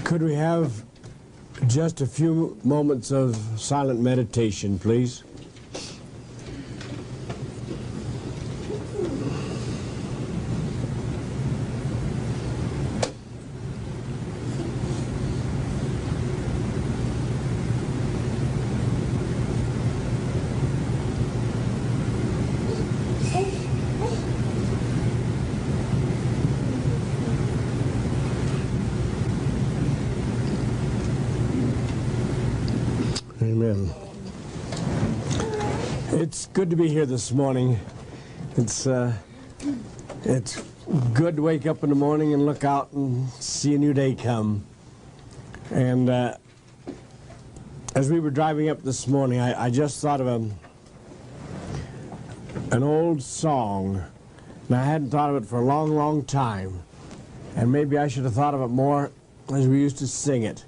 Could we have just a few moments of silent meditation, please? Amen. It's good to be here this morning. It's good to wake up in the morning and look out and see a new day come. And as we were driving up this morning, I just thought of an old song, and I hadn't thought of it for a long, long time. And maybe I should have thought of it more as we used to sing it.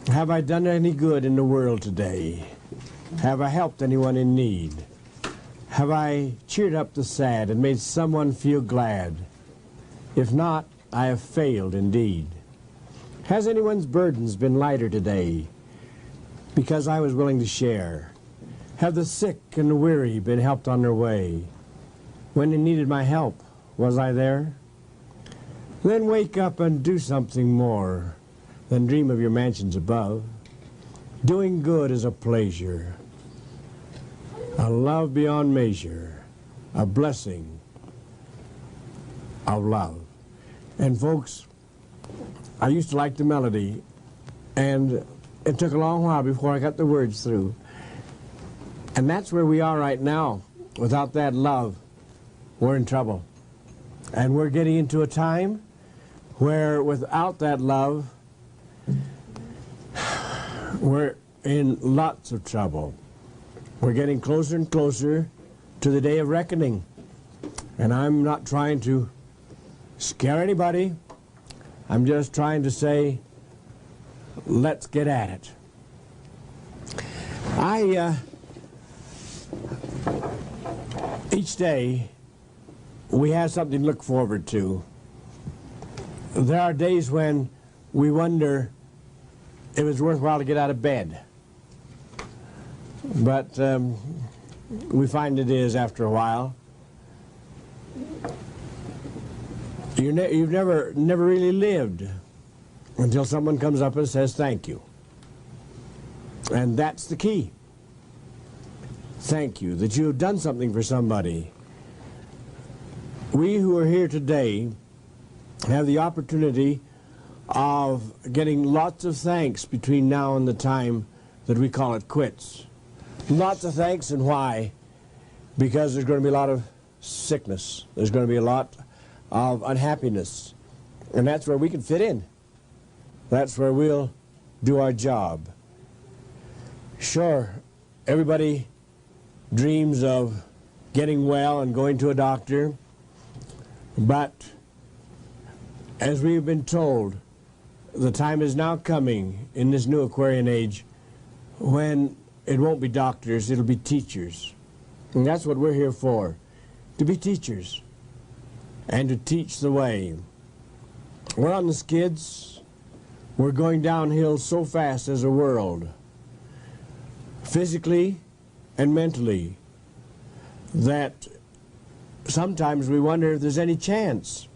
Have I done any good in the world today? Have I helped anyone in need? Have I cheered up the sad and made someone feel glad? If not, I have failed indeed. Has anyone's burdens been lighter today because I was willing to share? Have the sick and the weary been helped on their way? When they needed my help, was I there? Then wake up and do something more than dream of your mansions above. Doing good is a pleasure, a love beyond measure, a blessing of love. And folks, I used to like the melody, and it took a long while before I got the words through. And that's where we are right now. Without that love, we're in trouble. And we're getting into a time where without that love, we're in lots of trouble. We're getting closer and closer to the day of reckoning. And I'm not trying to scare anybody. I'm just trying to say, let's get at it. Each day, we have something to look forward to. There are days when we wonder if it's worthwhile to get out of bed. But we find it is after a while. You've never really lived until someone comes up and says thank you. And that's the key. Thank you, that you have done something for somebody. We who are here today have the opportunity of getting lots of thanks between now and the time that we call it quits. Lots of thanks, and why? Because there's going to be a lot of sickness. There's going to be a lot of unhappiness. And that's where we can fit in. That's where we'll do our job. Sure, everybody dreams of getting well and going to a doctor, but as we've been told, the time is now coming in this new Aquarian age when it won't be doctors, it'll be teachers. And that's what we're here for, to be teachers and to teach the way. We're on the skids. We're going downhill so fast as a world, physically and mentally, that sometimes we wonder if there's any chance.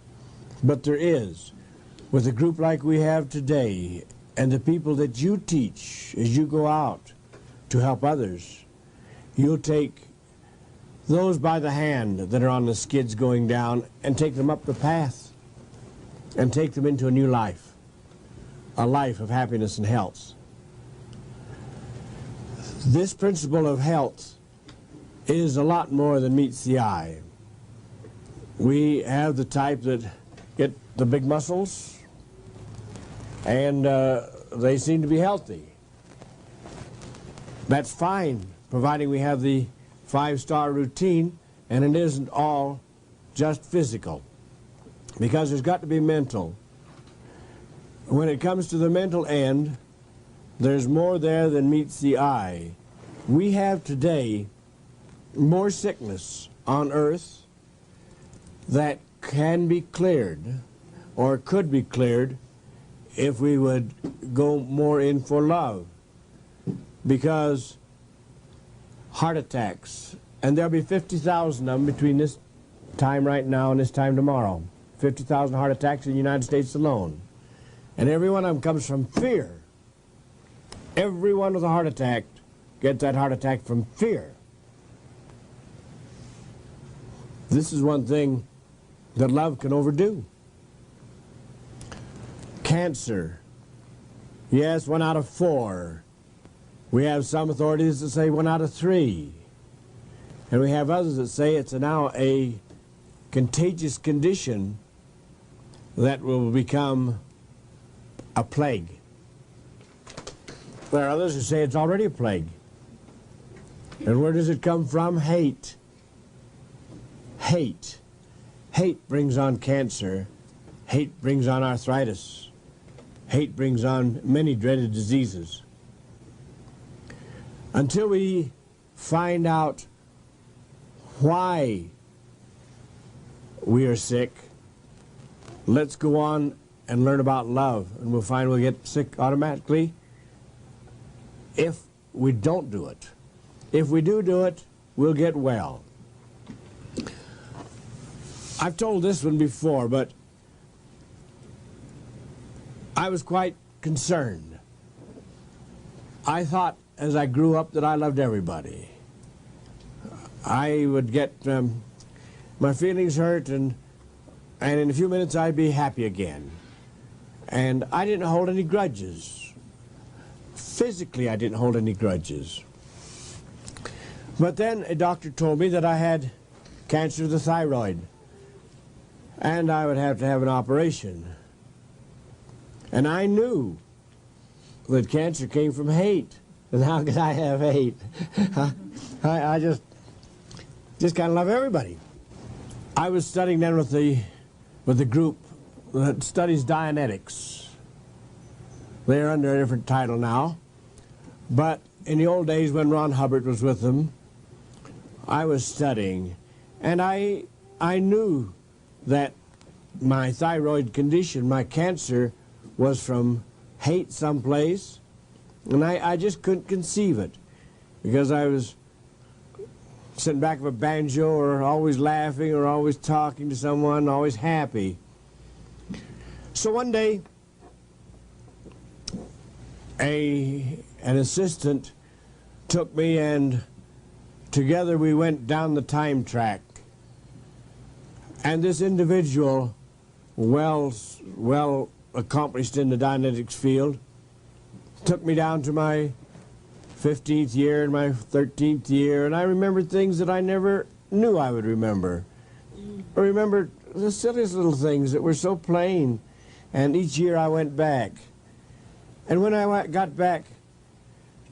But there is. With a group like we have today, and the people that you teach as you go out to help others, you'll take those by the hand that are on the skids going down and take them up the path and take them into a new life, a life of happiness and health. This principle of health is a lot more than meets the eye. We have the type that get the big muscles, and they seem to be healthy. That's fine, providing we have the 5-star routine, and it isn't all just physical, because there's got to be mental. When it comes to the mental end, there's more there than meets the eye. We have today more sickness on earth that can be cleared or could be cleared if we would go more in for love, because heart attacks, and there'll be 50,000 of them between this time right now and this time tomorrow. 50,000 heart attacks in the United States alone. And every one of them comes from fear. Everyone with a heart attack gets that heart attack from fear. This is one thing that love can overdo. Cancer. Yes, 1 out of 4. We have some authorities that say 1 out of 3. And we have others that say it's now a contagious condition that will become a plague. There are others who say it's already a plague. And where does it come from? Hate. Hate. Hate brings on cancer. Hate brings on arthritis. Hate brings on many dreaded diseases. Until we find out why we are sick, let's go on and learn about love, and we'll find we'll get sick automatically if we don't do it. If we do it, we'll get well. I've told this one before, but I was quite concerned. I thought as I grew up that I loved everybody. I would get my feelings hurt, and in a few minutes I'd be happy again. And I didn't hold any grudges. Physically, I didn't hold any grudges. But then a doctor told me that I had cancer of the thyroid, and I would have to have an operation. And I knew that cancer came from hate. And how could I have hate? I just kind of love everybody. I was studying then with the group that studies Dianetics. They're under a different title now. But in the old days when Ron Hubbard was with them, I was studying. And I knew that my thyroid condition, my cancer, was from hate someplace. And I just couldn't conceive it, because I was sitting back of a banjo, or always laughing, or always talking to someone, always happy. So one day, an assistant took me, and together we went down the time track. And this individual, well accomplished in the Dianetics field, took me down to my 15th year and my 13th year, and I remembered things that I never knew I would remember. I remembered the silliest little things that were so plain, and each year I went back. And when I got back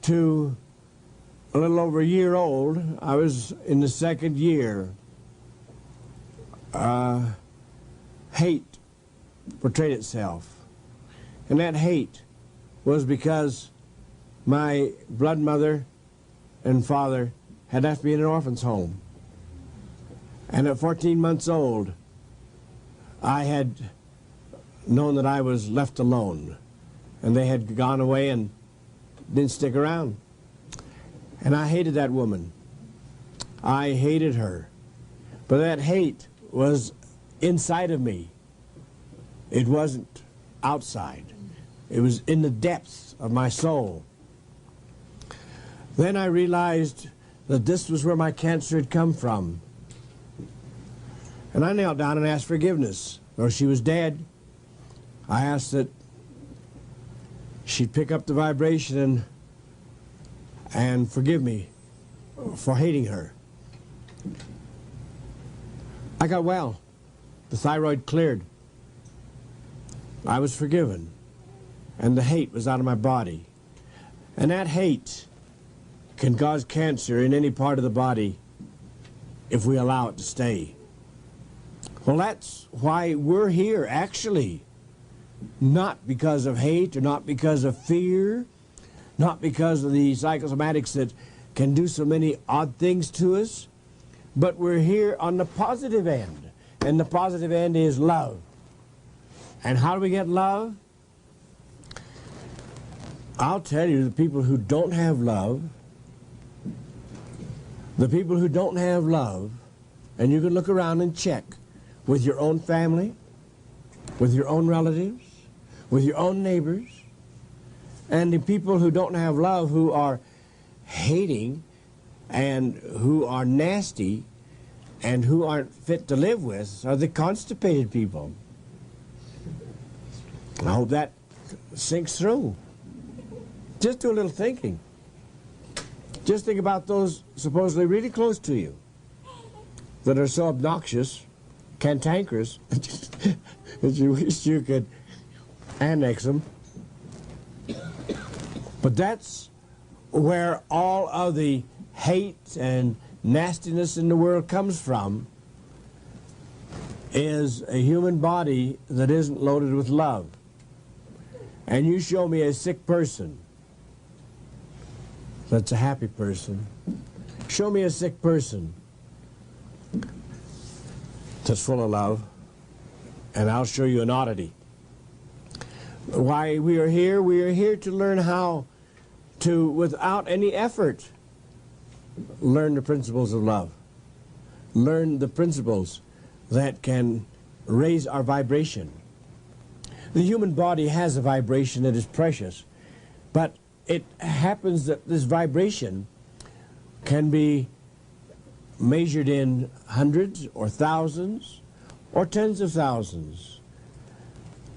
to a little over a year old, I was in the 2nd year. Hate portrayed itself, and that hate was because my blood mother and father had left me in an orphan's home. And at 14 months old, I had known that I was left alone, and they had gone away and didn't stick around. And I hated that woman. I hated her. But that hate was inside of me. It wasn't outside. It was in the depths of my soul. Then I realized that this was where my cancer had come from. And I knelt down and asked forgiveness. Though she was dead, I asked that she'd pick up the vibration and forgive me for hating her. I got well. The thyroid cleared. I was forgiven. And the hate was out of my body. And that hate can cause cancer in any part of the body if we allow it to stay. Well, that's why we're here, actually. Not because of hate, or not because of fear, not because of the psychosomatics that can do so many odd things to us, but we're here on the positive end. And the positive end is love. And how do we get love? I'll tell you, the people who don't have love, and you can look around and check with your own family, with your own relatives, with your own neighbors, and the people who don't have love, who are hating and who are nasty and who aren't fit to live with, are the constipated people. I hope that sinks through. Just do a little thinking. Just think about those supposedly really close to you that are so obnoxious, cantankerous, that you wish you could annex them. But that's where all of the hate and nastiness in the world comes from, is a human body that isn't loaded with love. And you show me a sick person that's a happy person. Show me a sick person that's full of love, and I'll show you an oddity. Why we are here to learn how to, without any effort, learn the principles of love. Learn the principles that can raise our vibration. The human body has a vibration that is precious, but it happens that this vibration can be measured in hundreds or thousands or tens of thousands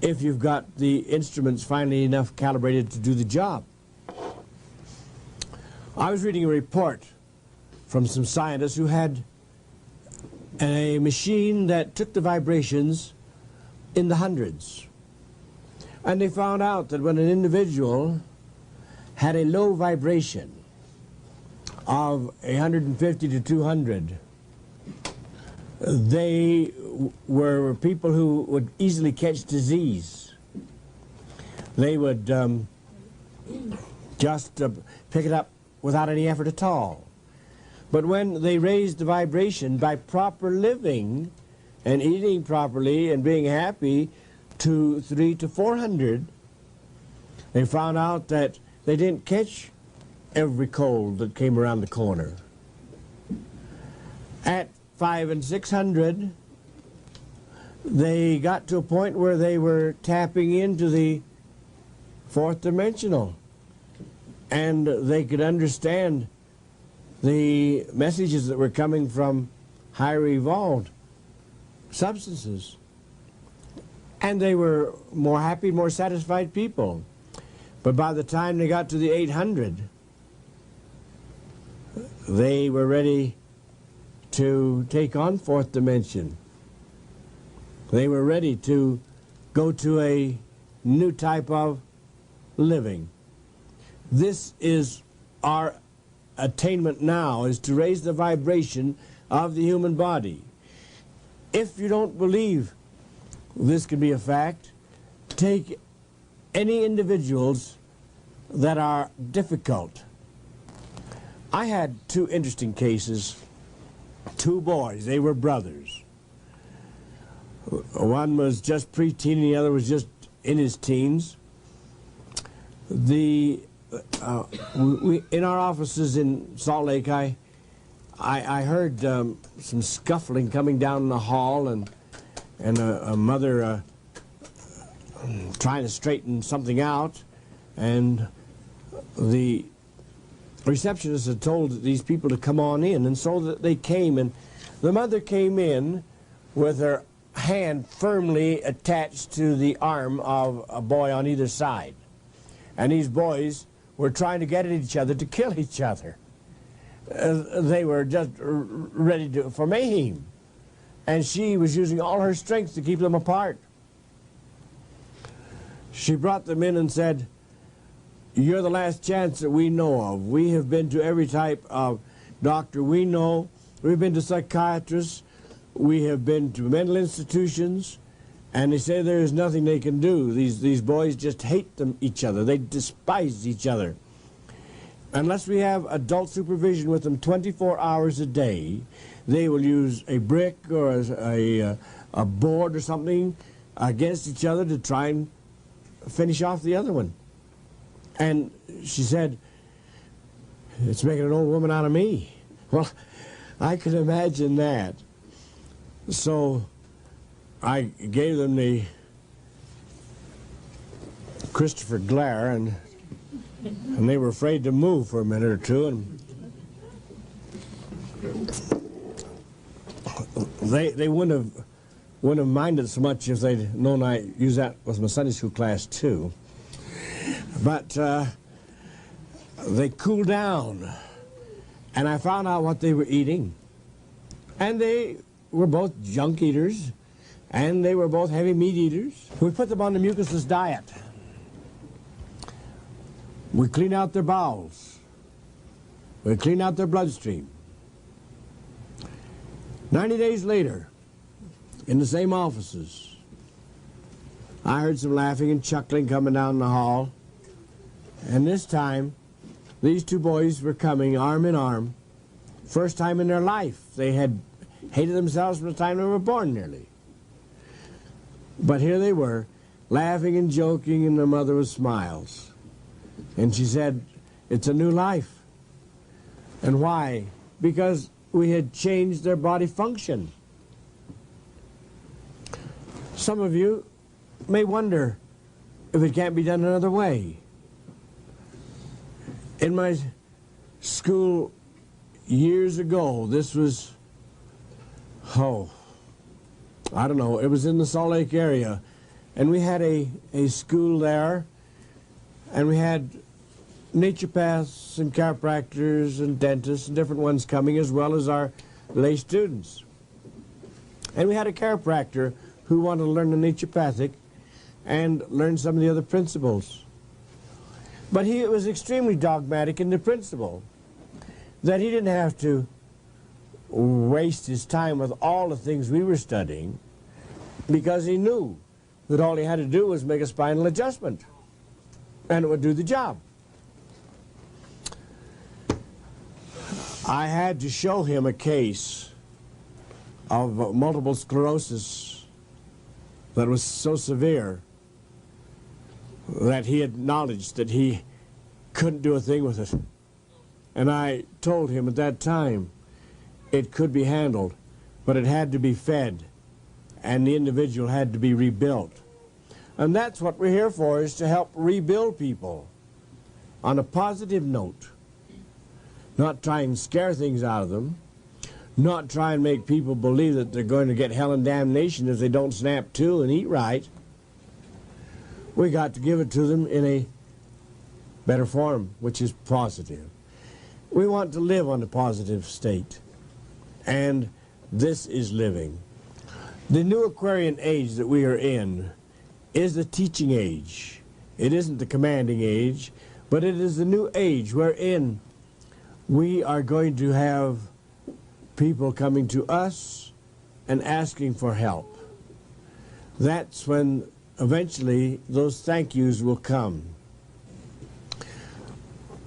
if you've got the instruments finely enough calibrated to do the job. I was reading a report from some scientists who had a machine that took the vibrations in the hundreds. And they found out that when an individual had a low vibration of 150 to 200, they were people who would easily catch disease. They would just pick it up without any effort at all. But when they raised the vibration by proper living and eating properly and being happy to 300 to 400, they found out that they didn't catch every cold that came around the corner. At 500 and 600, they got to a point where they were tapping into the fourth dimensional, and they could understand the messages that were coming from higher evolved substances. And they were more happy, more satisfied people. But by the time they got to the 800, they were ready to take on fourth dimension. They were ready to go to a new type of living. This is our attainment now, is to raise the vibration of the human body. If you don't believe this can be a fact, take any individuals that are difficult. I had two interesting cases, two boys, they were brothers. One was just preteen and the other was just in his teens. In our offices in Salt Lake, I heard some scuffling coming down the hall, and a mother trying to straighten something out, and the receptionist had told these people to come on in, and so that they came, and the mother came in with her hand firmly attached to the arm of a boy on either side, and these boys were trying to get at each other to kill each other. They were just ready for mayhem, and she was using all her strength to keep them apart. She brought them in and said, "You're the last chance that we know of. We have been to every type of doctor we know. We've been to psychiatrists. We have been to mental institutions. And they say there is nothing they can do. These boys just hate each other. They despise each other. Unless we have adult supervision with them 24 hours a day, they will use a brick or a board or something against each other to try and finish off the other one." And she said, "It's making an old woman out of me." Well, I could imagine that. So I gave them the Christopher Glare, and they were afraid to move for a minute or two, and they wouldn't have minded so much if they'd known I used that with my Sunday school class too. But they cooled down, and I found out what they were eating. And they were both junk eaters, and they were both heavy meat eaters. We put them on the mucusless diet. We clean out their bowels. We clean out their bloodstream. 90 days later, in the same offices, I heard some laughing and chuckling coming down the hall. And this time, these two boys were coming arm in arm. First time in their life. They had hated themselves from the time they were born, nearly. But here they were, laughing and joking, and their mother with smiles. And she said, "It's a new life." And why? Because we had changed their body function. Some of you may wonder if it can't be done another way. In my school years ago, this was, I don't know, it was in the Salt Lake area, and we had a school there, and we had naturopaths and chiropractors and dentists and different ones coming, as well as our lay students. And we had a chiropractor who wanted to learn the naturopathic and learn some of the other principles. But he was extremely dogmatic in the principle that he didn't have to waste his time with all the things we were studying, because he knew that all he had to do was make a spinal adjustment and it would do the job. I had to show him a case of multiple sclerosis that was so severe that he acknowledged that he couldn't do a thing with it. And I told him at that time it could be handled, but it had to be fed, and the individual had to be rebuilt. And that's what we're here for, is to help rebuild people on a positive note. Not try and scare things out of them, not try and make people believe that they're going to get hell and damnation if they don't snap to and eat right. We got to give it to them in a better form, which is positive. We want to live on the positive state, and this is living. The new Aquarian age that we are in is the teaching age. It isn't the commanding age, but it is the new age wherein we are going to have people coming to us and asking for help. That's when eventually those thank yous will come.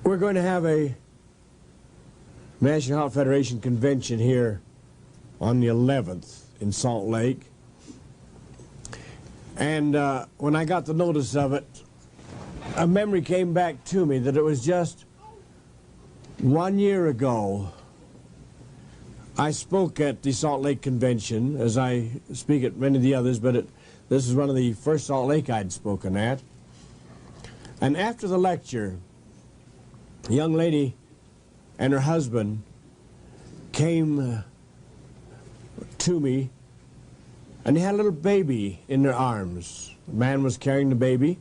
We're going to have a National Health Federation convention here on the 11th in Salt Lake. And when I got the notice of it, a memory came back to me that it was just 1 year ago I spoke at the Salt Lake Convention, as I speak at many of the others, but this is one of the first Salt Lake I'd spoken at. And after the lecture, a young lady and her husband came to me, and they had a little baby in their arms. The man was carrying the baby,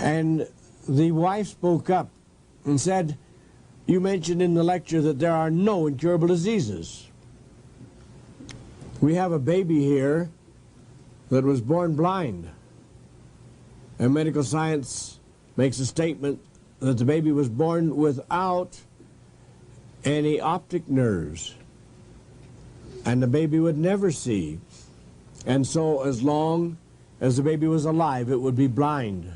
and the wife spoke up and said, "You mentioned in the lecture that there are no incurable diseases. We have a baby here that was born blind, and medical science makes a statement that the baby was born without any optic nerves, and the baby would never see, and so as long as the baby was alive it would be blind.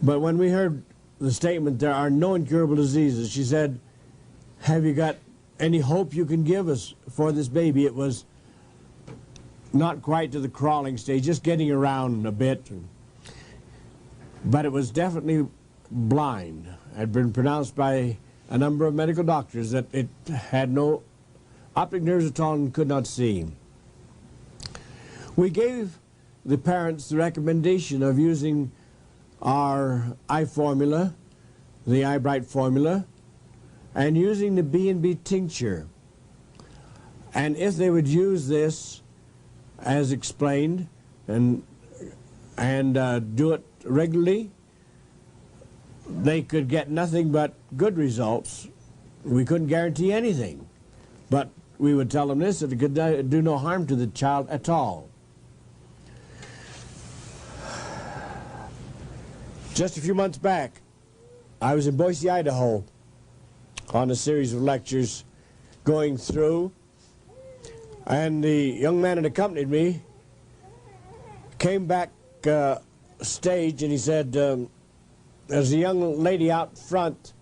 But when we heard the statement, there are no incurable diseases, she said, have you got any hope you can give us for this baby?" It was not quite to the crawling stage, just getting around a bit. but it was definitely blind. It had been pronounced by a number of medical doctors that it had no optic nerves at all and could not see. We gave the parents the recommendation of using our eye formula, the Eye Bright formula, and using the B&B tincture. And if they would use this as explained and do it regularly, they could get nothing but good results. We couldn't guarantee anything, but we would tell them this, that it could do no harm to the child at all. Just a few months back, I was in Boise, Idaho on a series of lectures going through, and the young man that accompanied me came back stage and he said, there's a young lady out front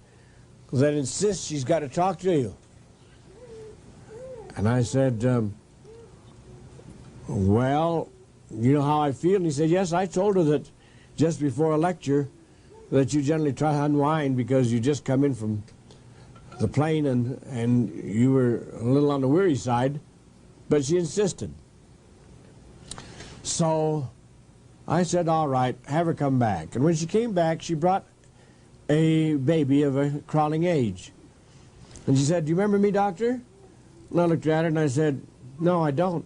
that insists she's got to talk to you. And I said, well, you know how I feel? And he said, yes, I told her that just before a lecture that you generally try to unwind because you just come in from the plane and you were a little on the weary side, but she insisted. So I said, all right, have her come back. And when she came back, she brought a baby of a crawling age. And she said, do you remember me, doctor? And I looked at her and I said, no, I don't.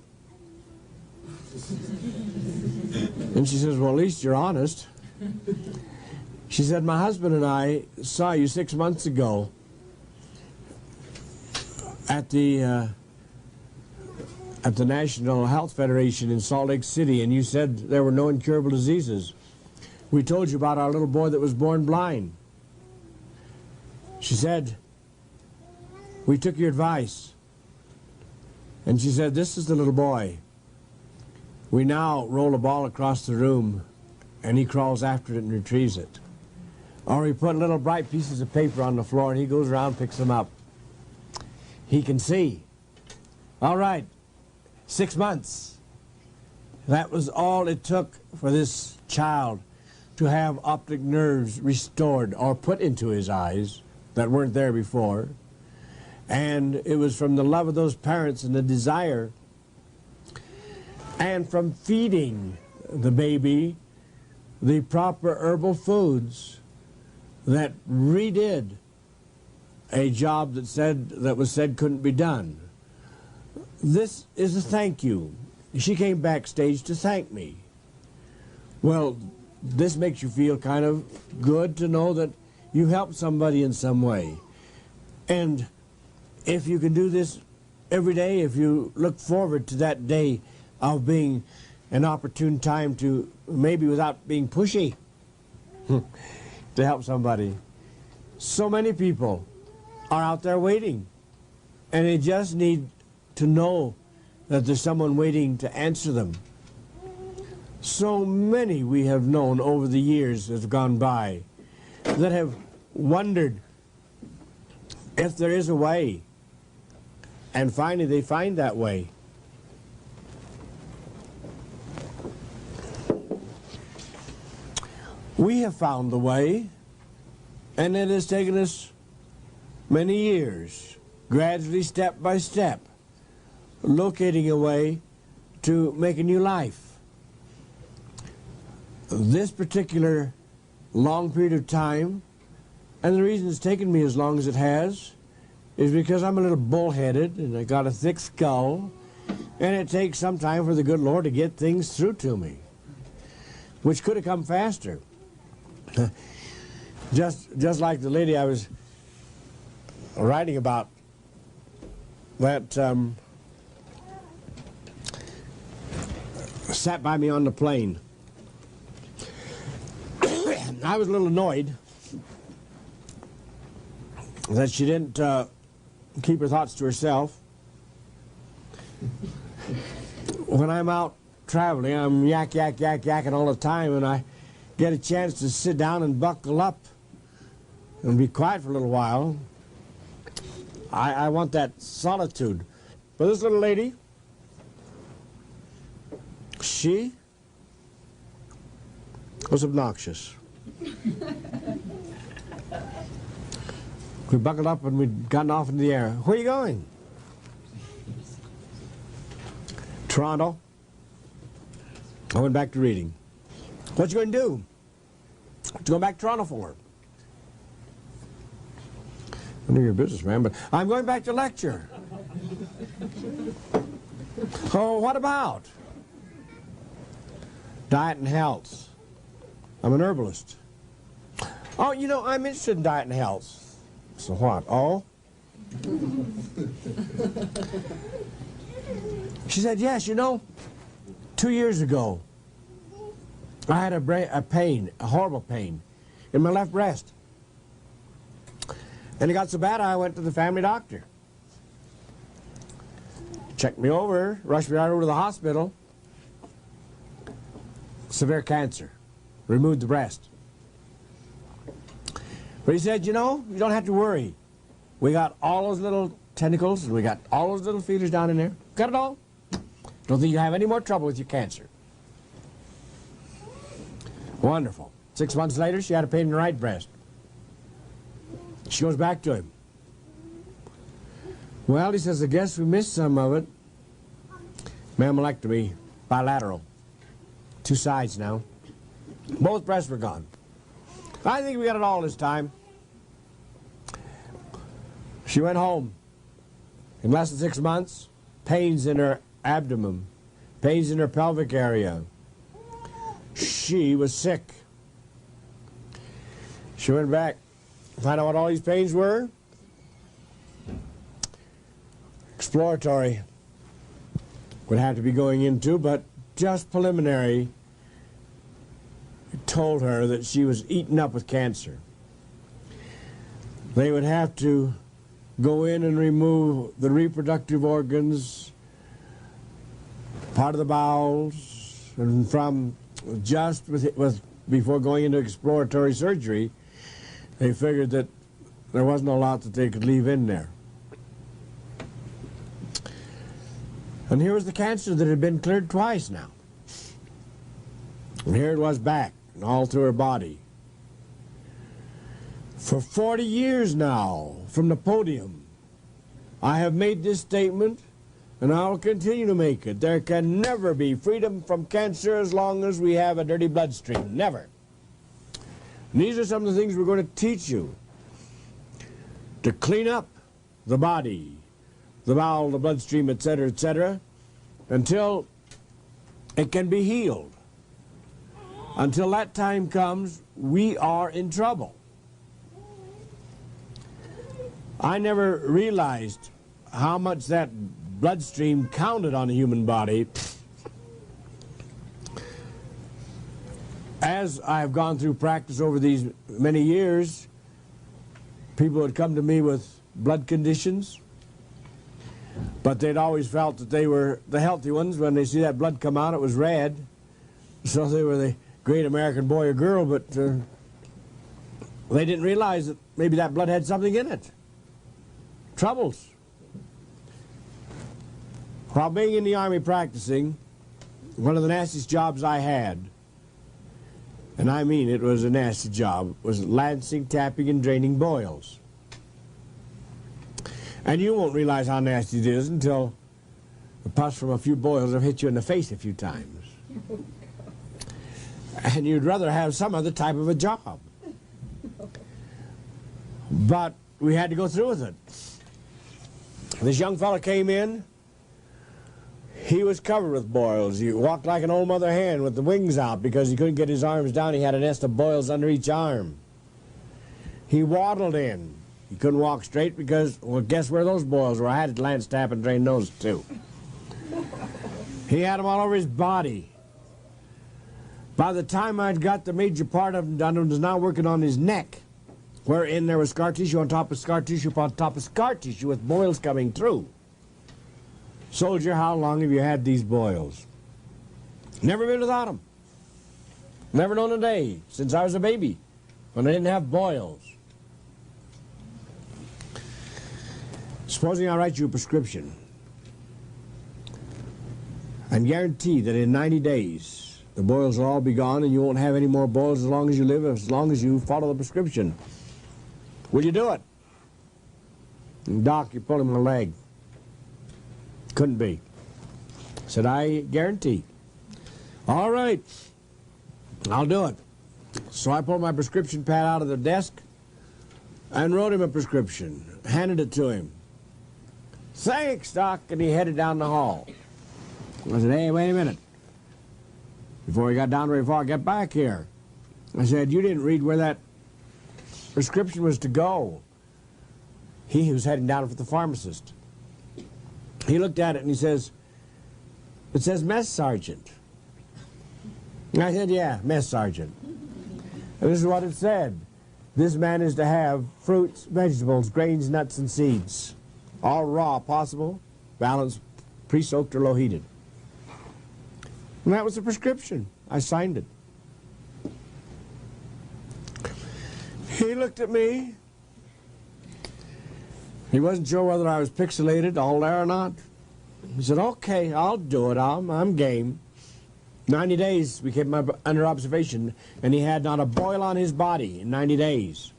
And she says, well, at least you're honest. She said, my husband and I saw you 6 months ago at the National Health Federation in Salt Lake City, and you said there were no incurable diseases. We told you about our little boy that was born blind. She said, we took your advice. And she said, this is the little boy. We now roll a ball across the room, and he crawls after it and retrieves it. Or we put little bright pieces of paper on the floor, and he goes around and picks them up. He can see. All right, 6 months. That was all it took for this child to have optic nerves restored or put into his eyes that weren't there before. And it was from the love of those parents and the desire, and from feeding the baby the proper herbal foods that redid a job that was said couldn't be done. This is a thank you. She came backstage to thank me. Well, this makes you feel kind of good to know that you helped somebody in some way. And if you can do this every day, if you look forward to that day of being an opportune time to, maybe without being pushy, to help somebody. So many people are out there waiting, and they just need to know that there's someone waiting to answer them. So many we have known over the years that have gone by that have wondered if there is a way, and finally they find that way. We have found the way, and it has taken us many years, gradually, step by step, locating a way to make a new life. This particular long period of time, and the reason it's taken me as long as it has, is because I'm a little bullheaded and I got a thick skull, and it takes some time for the good Lord to get things through to me, which could have come faster. Just like the lady I was writing about that sat by me on the plane. I was a little annoyed that she didn't keep her thoughts to herself. When I'm out traveling, I'm yakking all the time, and I get a chance to sit down and buckle up and be quiet for a little while. I want that solitude. But this little lady, she was obnoxious. We buckled up and we'd gotten off into the air. Where are you going? Toronto. I went back to reading. What you going to do? What you going back to Toronto for? None of your business, man, but I'm going back to lecture. Oh, what about? Diet and health. I'm an herbalist. Oh, you know, I'm interested in diet and health. So what? Oh? She said, yes, you know, 2 years ago, I had a pain, a horrible pain, in my left breast. And it got so bad I went to the family doctor. Checked me over, rushed me right over to the hospital. Severe cancer. Removed the breast. But he said, you know, you don't have to worry. We got all those little tentacles and we got all those little feelers down in there. Got it all. Don't think you have any more trouble with your cancer. Wonderful. 6 months later, she had a pain in the right breast. She goes back to him. Well, he says, I guess we missed some of it. Mammalectomy, bilateral. 2 sides now. Both breasts were gone. I think we got it all this time. She went home. In less than 6 months, pains in her abdomen, pains in her pelvic area. She was sick. She went back to find out what all these pains were. Exploratory would have to be going into, but just preliminary. Told her that she was eaten up with cancer. They would have to go in and remove the reproductive organs, part of the bowels, and from just before going into exploratory surgery, they figured that there wasn't a lot that they could leave in there. And here was the cancer that had been cleared twice now. And here it was back, and all through her body. For 40 years now, from the podium, I have made this statement, and I will continue to make it. There can never be freedom from cancer as long as we have a dirty bloodstream. Never. And these are some of the things we're going to teach you. To clean up the body, the bowel, the bloodstream, etc., until it can be healed. Until that time comes, we are in trouble. I never realized how much that bloodstream counted on a human body. As I've gone through practice over these many years, people would come to me with blood conditions, but they'd always felt that they were the healthy ones. When they see that blood come out, it was red, so they were the great American boy or girl, but they didn't realize that maybe that blood had something in it. Troubles. While being in the Army practicing, one of the nastiest jobs I had, and I mean it was a nasty job, was lancing, tapping, and draining boils. And you won't realize how nasty it is until the pus from a few boils have hit you in the face a few times. And you'd rather have some other type of a job. But we had to go through with it. This young fella came in. He was covered with boils. He walked like an old mother hen with the wings out because he couldn't get his arms down. He had a nest of boils under each arm. He waddled in. He couldn't walk straight because, well, guess where those boils were? I had to lance, tap, and drain those too. He had them all over his body. By the time I'd got the major part of him done, it was now working on his neck, wherein there was scar tissue on top of scar tissue upon top of scar tissue with boils coming through. Soldier, how long have you had these boils? Never been without them. Never known a day since I was a baby when I didn't have boils. Supposing I write you a prescription and guarantee that in 90 days The boils will all be gone, and you won't have any more boils as long as you live, as long as you follow the prescription. Will you do it? Doc, you're pulling my leg. Couldn't be. Said, I guarantee. All right, I'll do it. So I pulled my prescription pad out of the desk and wrote him a prescription, handed it to him. Thanks, Doc, and he headed down the hall. I said, hey, wait a minute. Before he got down very far, get back here. I said, you didn't read where that prescription was to go. He was heading down for the pharmacist. He looked at it and he says, it says mess sergeant. And I said, yeah, mess sergeant. And this is what it said. This man is to have fruits, vegetables, grains, nuts, and seeds. All raw possible, balanced, pre-soaked, or low-heated. And that was the prescription. I signed it. He looked at me. He wasn't sure whether I was pixelated, all there or not. He said, okay, I'll do it. I'm game. 90 days we kept him under observation, and he had not a boil on his body in 90 days.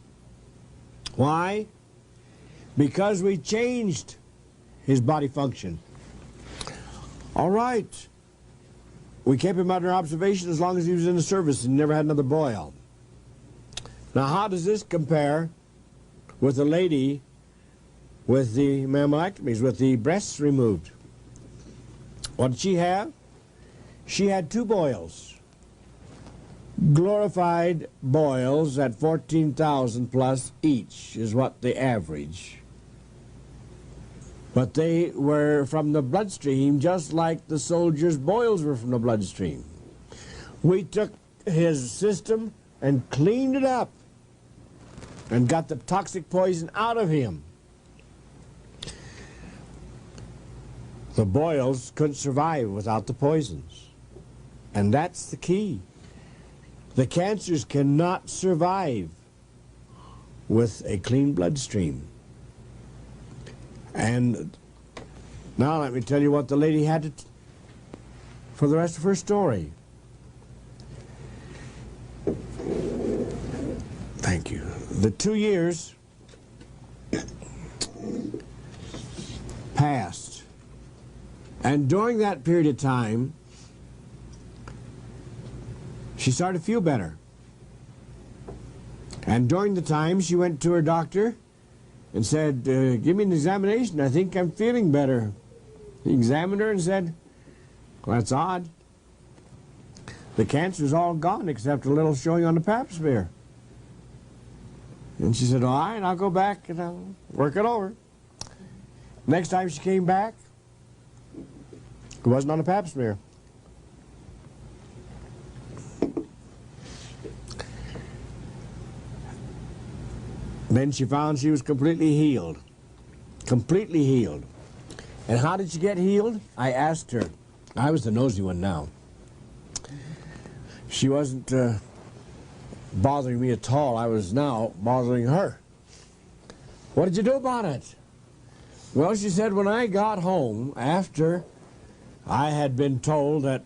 Why? Because we changed his body function. All right. We kept him under observation as long as he was in the service and never had another boil. Now, how does this compare with the lady with the mammolectomies, with the breasts removed? What did she have? She had 2 boils. Glorified boils at 14,000 plus each is what the average. But they were from the bloodstream just like the soldier's boils were from the bloodstream. We took his system and cleaned it up and got the toxic poison out of him. The boils couldn't survive without the poisons. And that's the key. The cancers cannot survive with a clean bloodstream. And now let me tell you what the lady had to for the rest of her story. Thank you. The 2 years passed. And during that period of time, she started to feel better. And during the time, she went to her doctor and said, give me an examination. I think I'm feeling better. He examined her and said, well, that's odd. The cancer's all gone except a little showing on the pap smear. And she said, all right, I'll go back and I'll work it over. Next time she came back, it wasn't on a pap smear. Then she found she was completely healed. Completely healed. And how did she get healed? I asked her. I was the nosy one now. She wasn't bothering me at all. I was now bothering her. What did you do about it? Well, she said, when I got home, after I had been told that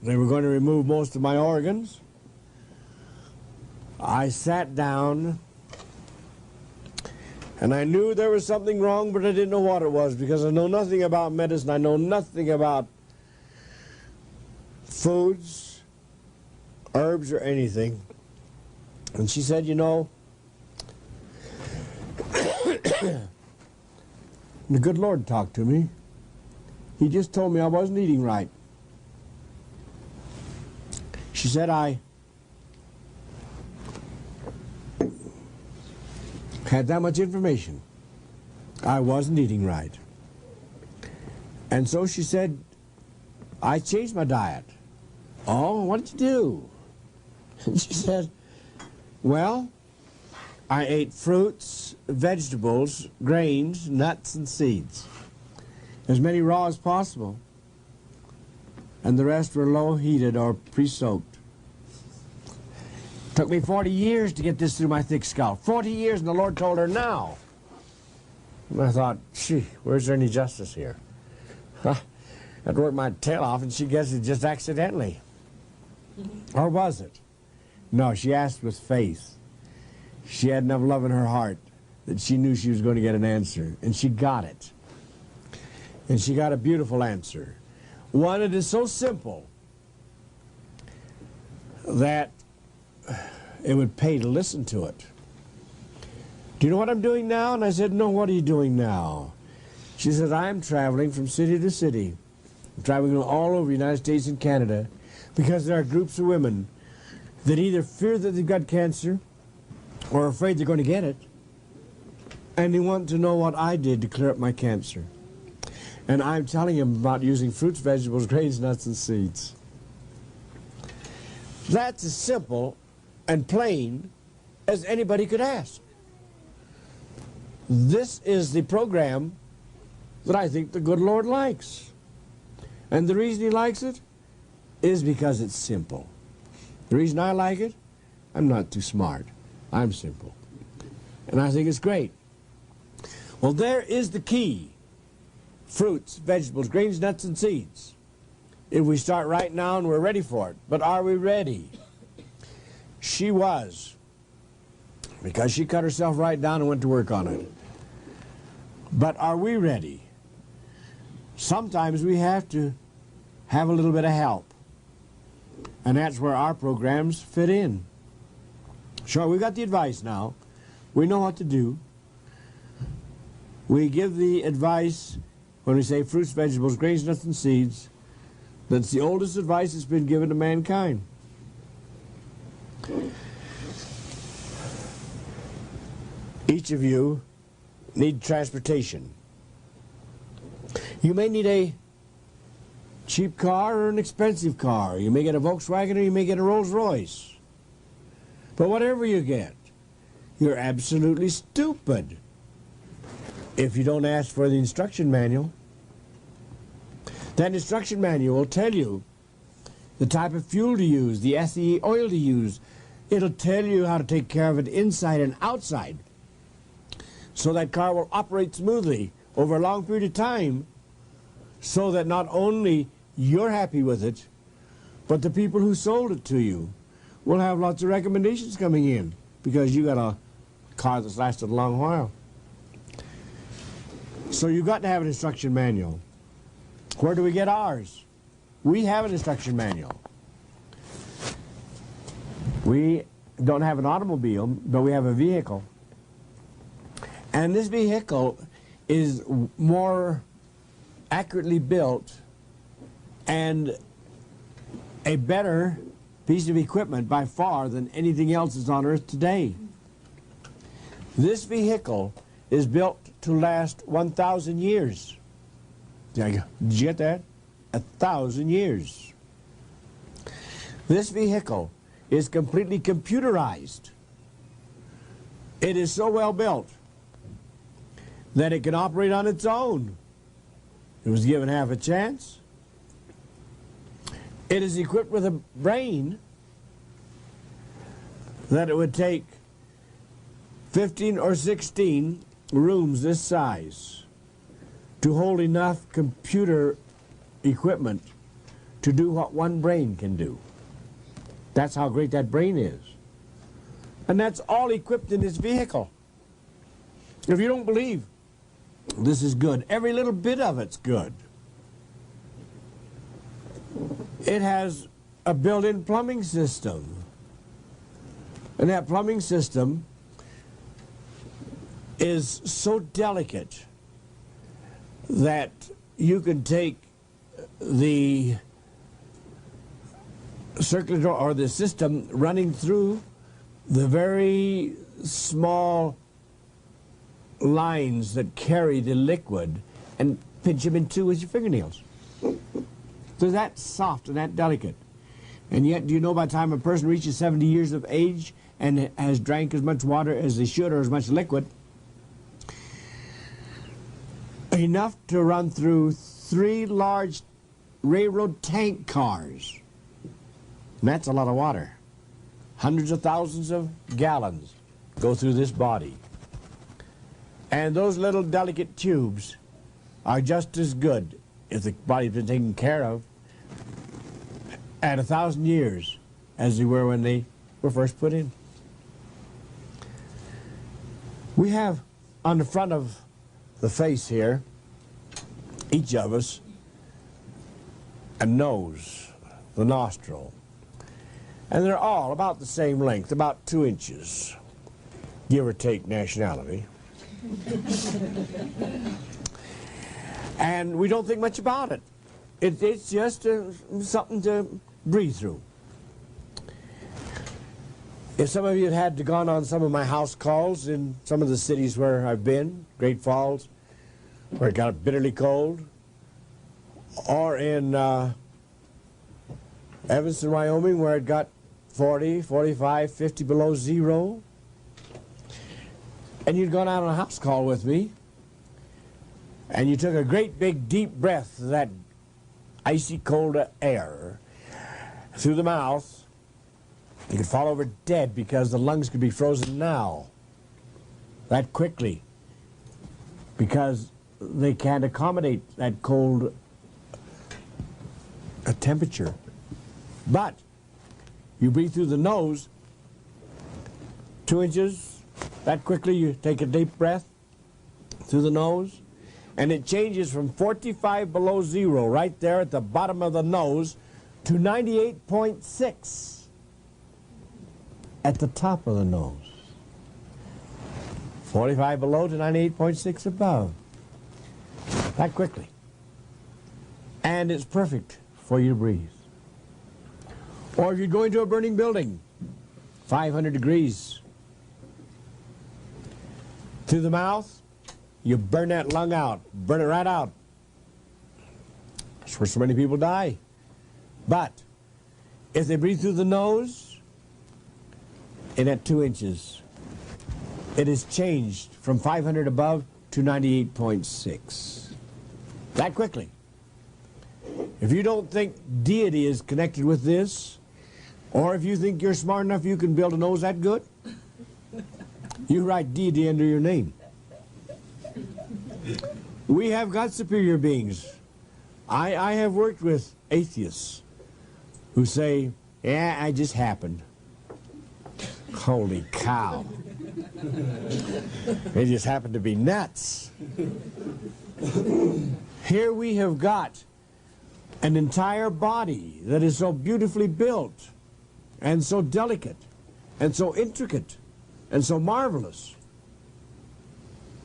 they were going to remove most of my organs, I sat down and I knew there was something wrong, but I didn't know what it was because I know nothing about medicine. I know nothing about foods, herbs, or anything. And she said, you know, the good Lord talked to me. He just told me I wasn't eating right. She said I had that much information. I wasn't eating right. And so she said, I changed my diet. Oh, what did you do? And she said, well, I ate fruits, vegetables, grains, nuts, and seeds. As many raw as possible. And the rest were low-heated or pre-soaked. Took me 40 years to get this through my thick skull. 40 years, and the Lord told her now. And I thought, gee, where's there any justice here? I'd work my tail off, and she gets it just accidentally. Or was it? No, she asked with faith. She had enough love in her heart that she knew she was going to get an answer, and she got it. And she got a beautiful answer. One that is so simple that it would pay to listen to it. Do you know what I'm doing now? And I said, no, what are you doing now? She said, I'm traveling from city to city. I'm traveling all over the United States and Canada because there are groups of women that either fear that they've got cancer or are afraid they're going to get it, and they want to know what I did to clear up my cancer. And I'm telling them about using fruits, vegetables, grains, nuts, and seeds. That's as simple and plain as anybody could ask. This is the program that I think the good Lord likes. And the reason He likes it is because it's simple. The reason I like it, I'm not too smart. I'm simple. And I think it's great. Well, there is the key. Fruits, vegetables, grains, nuts, and seeds. If we start right now and we're ready for it. But are we ready? She was. Because she cut herself right down and went to work on it. But are we ready? Sometimes we have to have a little bit of help. And that's where our programs fit in. Sure, we've got the advice now. We know what to do. We give the advice when we say fruits, vegetables, grains, nuts, and seeds. That's the oldest advice that's been given to mankind. Each of you need transportation. You may need a cheap car or an expensive car. You may get a Volkswagen or you may get a Rolls Royce. But whatever you get, you're absolutely stupid if you don't ask for the instruction manual. That instruction manual will tell you the type of fuel to use, the SE oil to use. It'll tell you how to take care of it inside and outside, so that car will operate smoothly over a long period of time, so that not only you're happy with it, but the people who sold it to you will have lots of recommendations coming in because you got a car that's lasted a long while. So you've got to have an instruction manual. Where do we get ours? We have an instruction manual. We don't have an automobile, but we have a vehicle. And this vehicle is more accurately built and a better piece of equipment by far than anything else that's on earth today. This vehicle is built to last 1,000 years. Did you get that? 1,000 years. This vehicle is completely computerized. It is so well built that it can operate on its own. It was given half a chance. It is equipped with a brain that it would take 15 or 16 rooms this size to hold enough computer equipment to do what one brain can do. That's how great that brain is. And that's all equipped in this vehicle. If you don't believe this is good, every little bit of it's good. It has a built-in plumbing system. And that plumbing system is so delicate that you can take the circular or the system running through the very small lines that carry the liquid and pinch them in two with your fingernails. They're that soft and that delicate. And yet, do you know by the time a person reaches 70 years of age and has drank as much water as they should or as much liquid, enough to run through 3 large railroad tank cars. And that's a lot of water. Hundreds of thousands of gallons go through this body. And those little delicate tubes are just as good, if the body's been taken care of, at 1,000 years as they were when they were first put in. We have on the front of the face here, each of us, a nose, the nostril. And they're all about the same length, about 2 inches, give or take nationality. And we don't think much about it. It's just something to breathe through. If some of you had gone on some of my house calls in some of the cities where I've been, Great Falls, where it got bitterly cold, or in Evanston, Wyoming, where it got 40, 45, 50 below zero, and you'd gone out on a house call with me, and you took a great big deep breath of that icy cold air through the mouth, you could fall over dead because the lungs could be frozen now, that quickly, because they can't accommodate that cold temperature. But you breathe through the nose, 2 inches, that quickly you take a deep breath through the nose, and it changes from 45 below zero, right there at the bottom of the nose, to 98.6 at the top of the nose. 45 below to 98.6 above. That quickly. And it's perfect for you to breathe. Or if you're going to a burning building, 500 degrees. Through the mouth, you burn that lung out. Burn it right out. That's where so many people die. But if they breathe through the nose, and at 2 inches, it is changed from 500 above to 98.6. That quickly. If you don't think deity is connected with this, or if you think you're smart enough you can build a nose that good, you write deity under your name. We have got superior beings. I have worked with atheists who say, yeah, I just happened. Holy cow. They just happen to be nuts. Here we have got an entire body that is so beautifully built and so delicate and so intricate and so marvelous.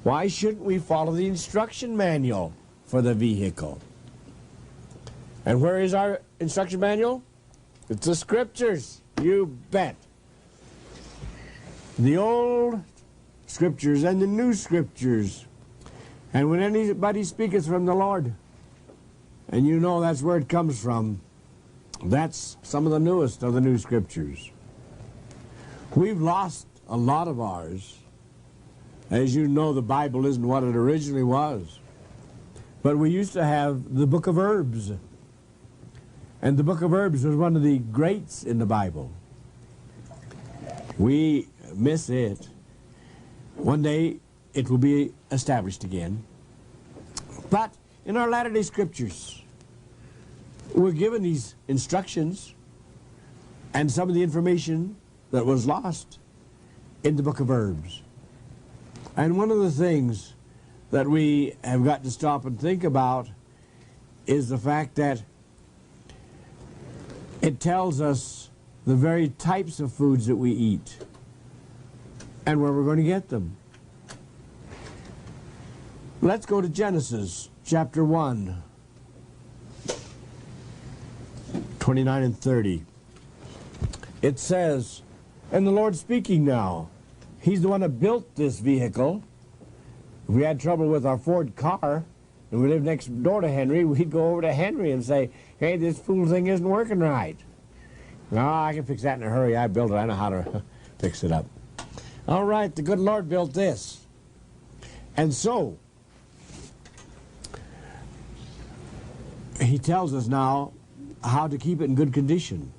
Why shouldn't we follow the instruction manual for the vehicle? And where is our instruction manual? It's the scriptures. You bet. The old scriptures and the new scriptures. And when anybody speaketh from the Lord, and you know that's where it comes from, that's some of the newest of the new scriptures. We've lost a lot of ours. As you know, the Bible isn't what it originally was. But we used to have the book of herbs. And the book of herbs was one of the greats in the Bible. We miss it. One day it will be established again. But in our Latter-day Scriptures, we're given these instructions and some of the information that was lost in the book of herbs. And one of the things that we have got to stop and think about is the fact that it tells us the very types of foods that we eat and where we're going to get them. Let's go to Genesis chapter 1, 29 and 30. It says, and the Lord's speaking now. He's the one that built this vehicle. If we had trouble with our Ford car and we lived next door to Henry, we'd go over to Henry and say, hey, this fool thing isn't working right. No, I can fix that in a hurry. I built it. I know how to fix it up. All right, the good Lord built this. And so, he tells us now how to keep it in good condition.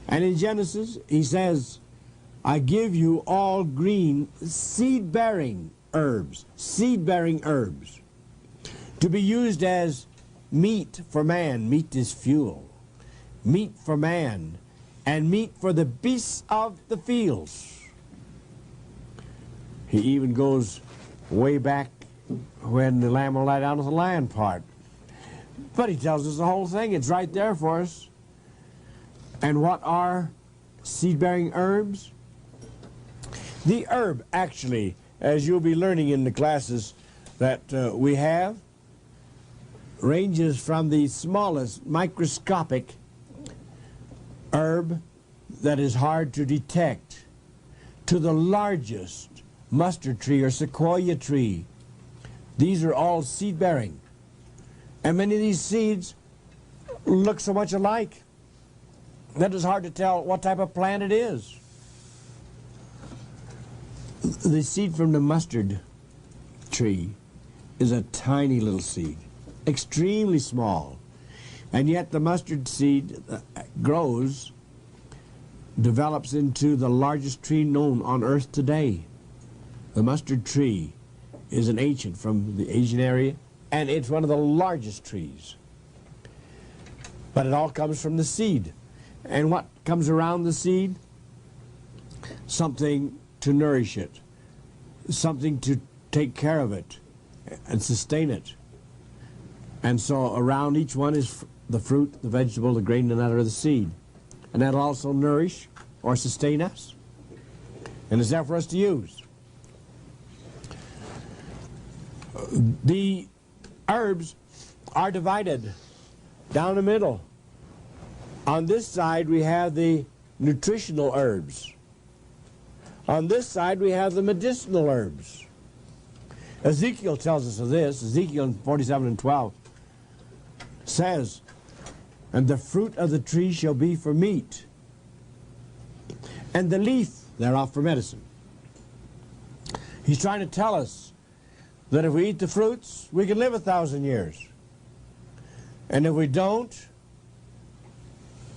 And in Genesis, he says, I give you all green seed-bearing herbs, to be used as meat for man. Meat is fuel. Meat for man and meat for the beasts of the fields. He even goes way back when the lamb will lie down with the lion part. But he tells us the whole thing. It's right there for us. And what are seed-bearing herbs? The herb, actually, as you'll be learning in the classes that we have, ranges from the smallest microscopic herb that is hard to detect to the largest mustard tree or sequoia tree. These are all seed-bearing. And many of these seeds look so much alike that it's hard to tell what type of plant it is. The seed from the mustard tree is a tiny little seed, extremely small. And yet the mustard seed grows, develops into the largest tree known on earth today. The mustard tree is an ancient from the Asian area, and it's one of the largest trees. But it all comes from the seed. And what comes around the seed? Something to nourish it, something to take care of it and sustain it. And so around each one is the fruit, the vegetable, the grain, the nut, or the seed. And that'll also nourish or sustain us. And it's there for us to use. The herbs are divided down the middle. On this side we have the nutritional herbs. On this side we have the medicinal herbs. Ezekiel tells us of this. Ezekiel 47:12 says, "And the fruit of the tree shall be for meat, and the leaf thereof for medicine." He's trying to tell us that if we eat the fruits, we can live 1,000 years. And if we don't,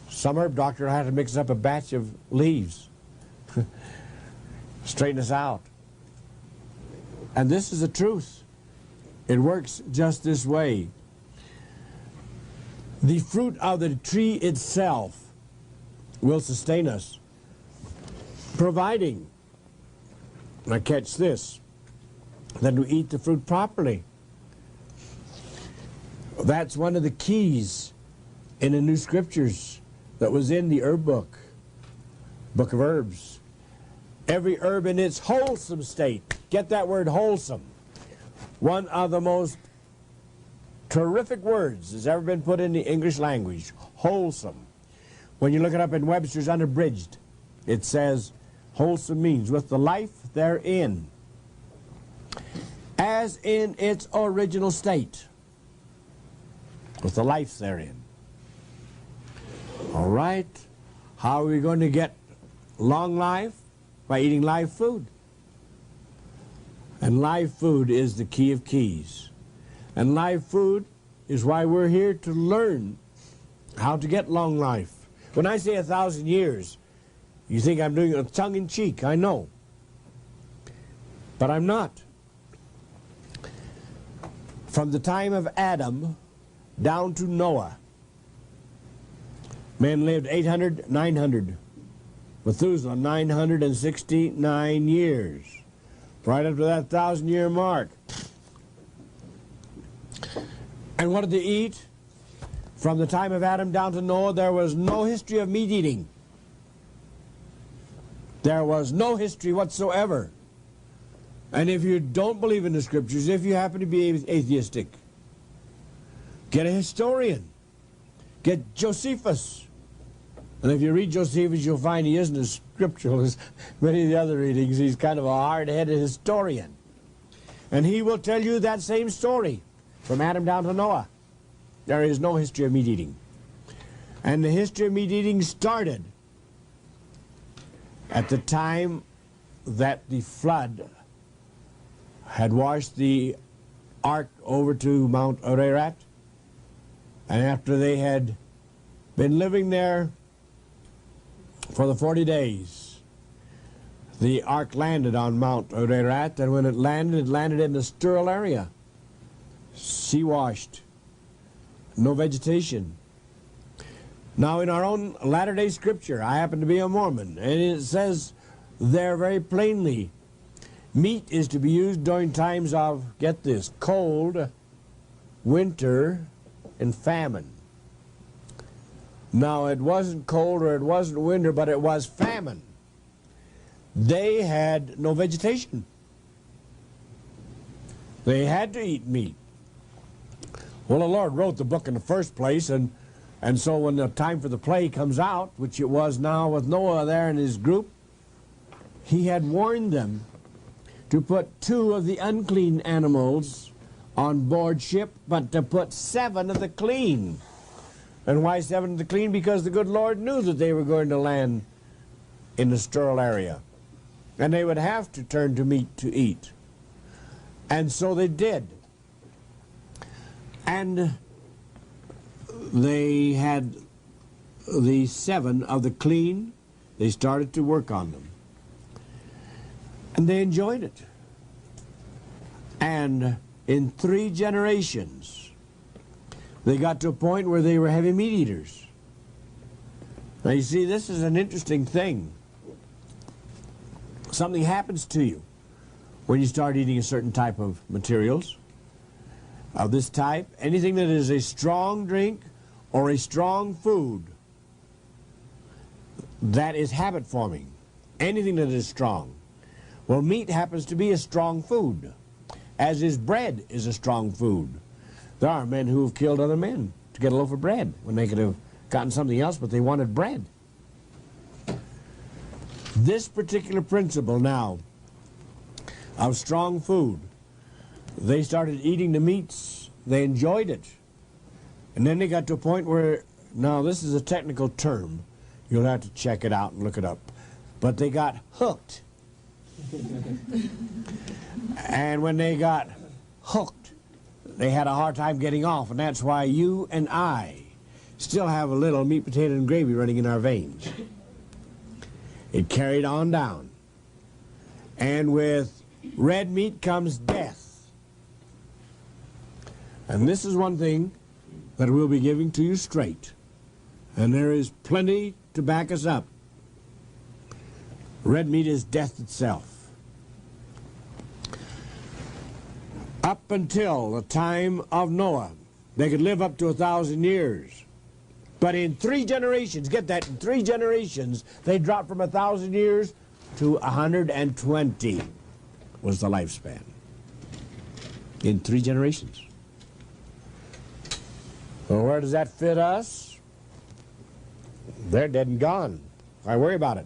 some herb doctor will have to mix up a batch of leaves, straighten us out. And this is the truth. It works just this way. The fruit of the tree itself will sustain us, providing, now catch this, that we eat the fruit properly. That's one of the keys in the New Scriptures that was in the herb book, Book of Herbs. Every herb in its wholesome state. Get that word, wholesome. One of the most terrific words that's ever been put in the English language. Wholesome. When you look it up in Webster's Unabridged, it says wholesome means with the life therein, as in its original state, with the life therein. All right, how are we going to get long life? By eating live food. And live food is the key of keys. And live food is why we're here to learn how to get long life. When I say 1,000 years, you think I'm doing it tongue-in-cheek, I know. But I'm not. From the time of Adam down to Noah, men lived 800, 900. Methuselah, 969 years. Right up to that 1,000-year mark. And what did they eat? From the time of Adam down to Noah, there was no history of meat eating. There was no history whatsoever. And if you don't believe in the Scriptures, if you happen to be atheistic, get a historian. Get Josephus. And if you read Josephus, you'll find he isn't as scriptural as many of the other readings. He's kind of a hard-headed historian. And he will tell you that same story from Adam down to Noah. There is no history of meat eating. And the history of meat eating started at the time that the flood had washed the ark over to Mount Ararat. And after they had been living there for the 40 days, the ark landed on Mount Ararat, and when it landed in a sterile area, sea-washed, no vegetation. Now, in our own Latter-day Scripture, I happen to be a Mormon, and it says there very plainly, meat is to be used during times of, get this, cold, winter, and famine. Now, it wasn't cold or it wasn't winter, but it was famine. They had no vegetation. They had to eat meat. Well, the Lord wrote the book in the first place, and so when the time for the plague comes out, which it was now with Noah there and his group, he had warned them to put 2 of the unclean animals on board ship, but to put 7 of the clean. And why 7 of the clean? Because the good Lord knew that they were going to land in the sterile area, and they would have to turn to meat to eat. And so they did. And they had the 7 of the clean. They started to work on them. And they enjoyed it. And in 3 generations, they got to a point where they were heavy meat eaters. Now you see, this is an interesting thing. Something happens to you when you start eating a certain type of materials of this type. Anything that is a strong drink or a strong food, that is habit forming. Anything that is strong. Well, meat happens to be a strong food, as is bread is a strong food. There are men who have killed other men to get a loaf of bread when they could have gotten something else, but they wanted bread. This particular principle now of strong food, they started eating the meats, they enjoyed it. And then they got to a point where, now this is a technical term, you'll have to check it out and look it up, but they got hooked. And when they got hooked, they had a hard time getting off, and that's why you and I still have a little meat, potato, and gravy running in our veins. It carried on down. And with red meat comes death. And this is one thing that we'll be giving to you straight. And there is plenty to back us up. Red meat is death itself. Up until the time of Noah, they could live up to 1,000 years. But in 3 generations, get that, in 3 generations, they dropped from 1,000 years to 120 was the lifespan. In 3 generations. Well, where does that fit us? They're dead and gone. Why worry about it?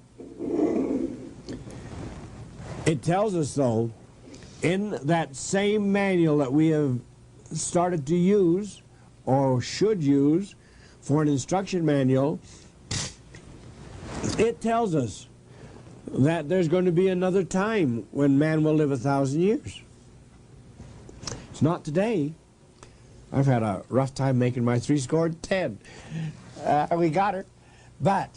It tells us, though, in that same manual that we have started to use, or should use, for an instruction manual, it tells us that there's going to be another time when man will live 1,000 years. It's not today. I've had a rough time making my 10. We got her. But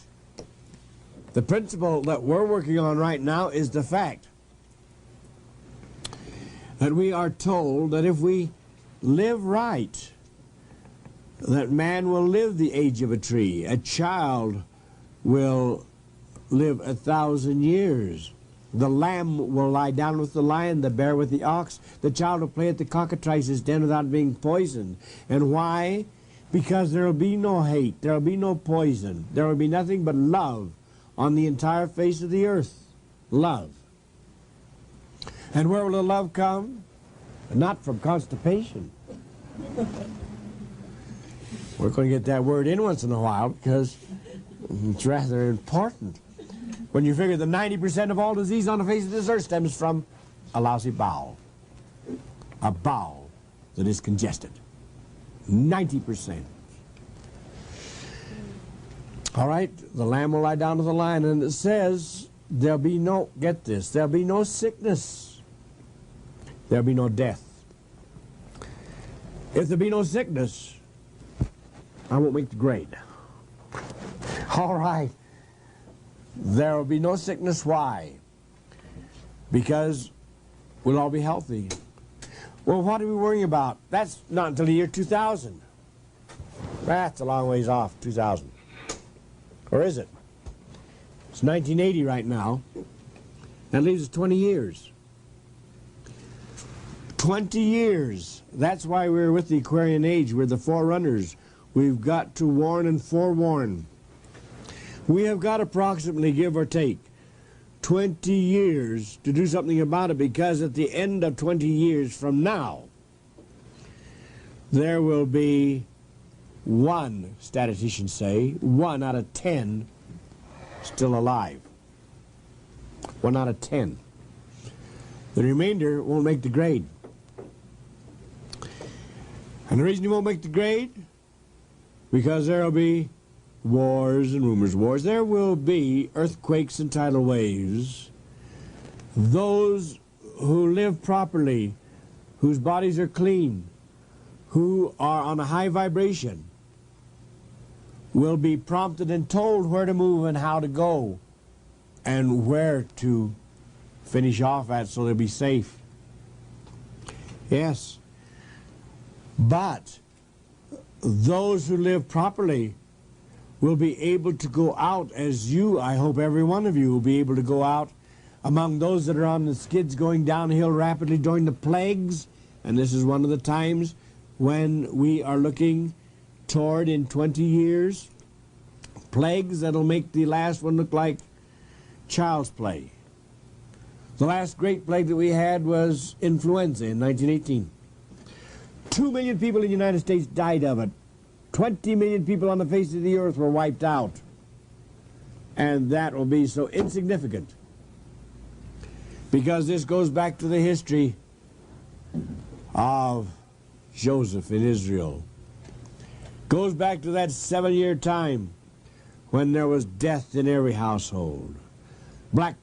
the principle that we're working on right now is the fact that we are told that if we live right, that man will live the age of a tree. A child will live 1,000 years. The lamb will lie down with the lion, the bear with the ox. The child will play at the cockatrice's den without being poisoned. And why? Because there will be no hate. There will be no poison. There will be nothing but love on the entire face of the earth. Love. And where will the love come? Not from constipation. We're going to get that word in once in a while because it's rather important. When you figure that 90% of all disease on the face of this earth stems from a lousy bowel. A bowel that is congested. 90%. All right, the lamb will lie down with the lion, and it says there'll be no, get this, there'll be no sickness. There'll be no death. If there be no sickness, I won't make the grade. All right. There will be no sickness. Why? Because we'll all be healthy. Well, what are we worrying about? That's not until the year 2000. That's a long ways off, 2000. Or is it? It's 1980 right now. That leaves us 20 years. 20 years. That's why we're with the Aquarian Age. We're the forerunners. We've got to warn and forewarn. We have got approximately, give or take, 20 years to do something about it, because at the end of 20 years from now, there will be one, statisticians say, 1 out of 10 still alive. 1 out of 10. The remainder won't make the grade. And the reason you won't make the grade, because there will be wars and rumors of wars. There will be earthquakes and tidal waves. Those who live properly, whose bodies are clean, who are on a high vibration, will be prompted and told where to move and how to go and where to finish off at so they'll be safe. Yes. But those who live properly will be able to go out, as you, I hope every one of you will be able to go out among those that are on the skids going downhill rapidly during the plagues. And this is one of the times when we are looking toward, in 20 years, plagues that'll make the last one look like child's play. The last great plague that we had was influenza in 1918. 2 million people in the United States died of it. 20 million people on the face of the earth were wiped out. And that will be so insignificant, because this goes back to the history of Joseph in Israel. Goes back to that 7-year time when there was death in every household. Black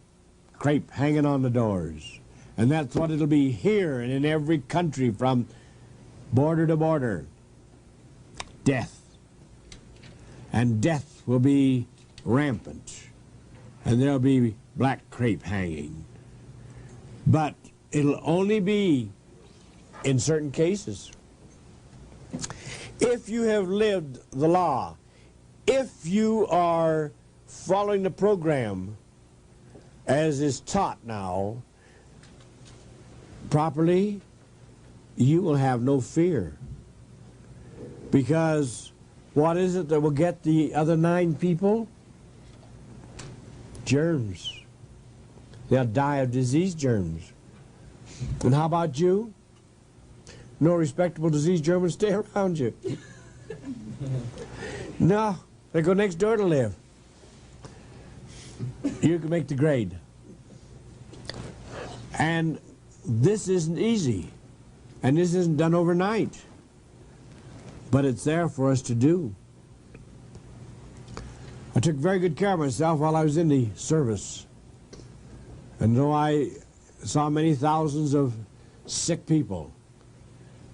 crepe hanging on the doors. And that's what it'll be here and in every country from border to border. Death. And death will be rampant. And there'll be black crepe hanging. But it'll only be in certain cases. If you have lived the law, if you are following the program as is taught now properly, you will have no fear. Because what is it that will get the other 9 people? Germs. They'll die of disease germs. And how about you? No respectable disease germ will stay around you. No, they go next door to live. You can make the grade. And this isn't easy. And this isn't done overnight. But it's there for us to do. I took very good care of myself while I was in the service. And though I saw many thousands of sick people,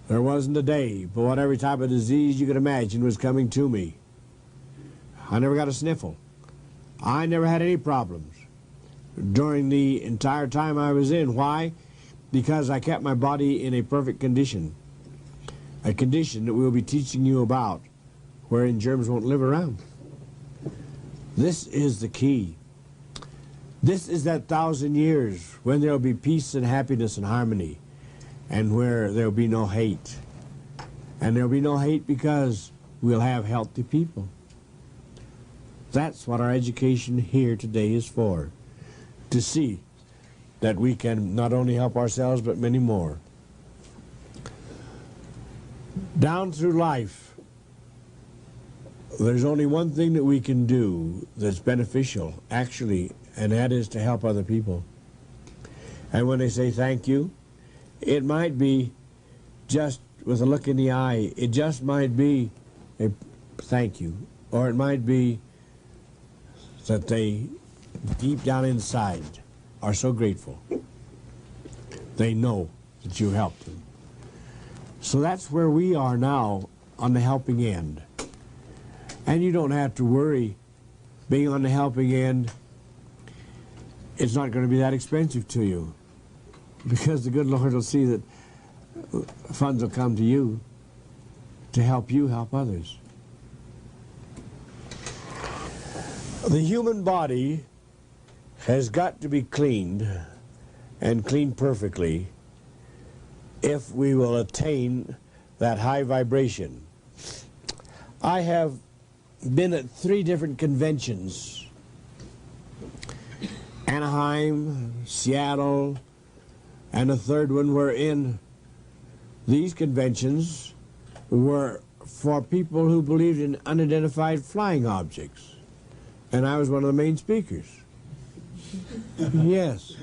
there wasn't a day but what every type of disease you could imagine was coming to me. I never got a sniffle. I never had any problems during the entire time I was in. Why? Because I kept my body in a perfect condition. A condition that we'll be teaching you about, wherein germs won't live around. This is the key. This is that 1,000 years when there will be peace and happiness and harmony, and where there will be no hate. And there will be no hate because we'll have healthy people. That's what our education here today is for, to see that we can not only help ourselves but many more. Down through life, there's only one thing that we can do that's beneficial, actually, and that is to help other people. And when they say thank you, it might be just with a look in the eye. It just might be a thank you. Or it might be that they, deep down inside, are so grateful. They know that you helped them. So that's where we are now on the helping end. And you don't have to worry being on the helping end. It's not going to be that expensive to you, because the good Lord will see that funds will come to you to help you help others. The human body has got to be cleaned, and cleaned perfectly, if we will attain that high vibration. I have been at 3 different conventions: Anaheim, Seattle, and a third one wherein these conventions were for people who believed in unidentified flying objects. And I was one of the main speakers. Yes.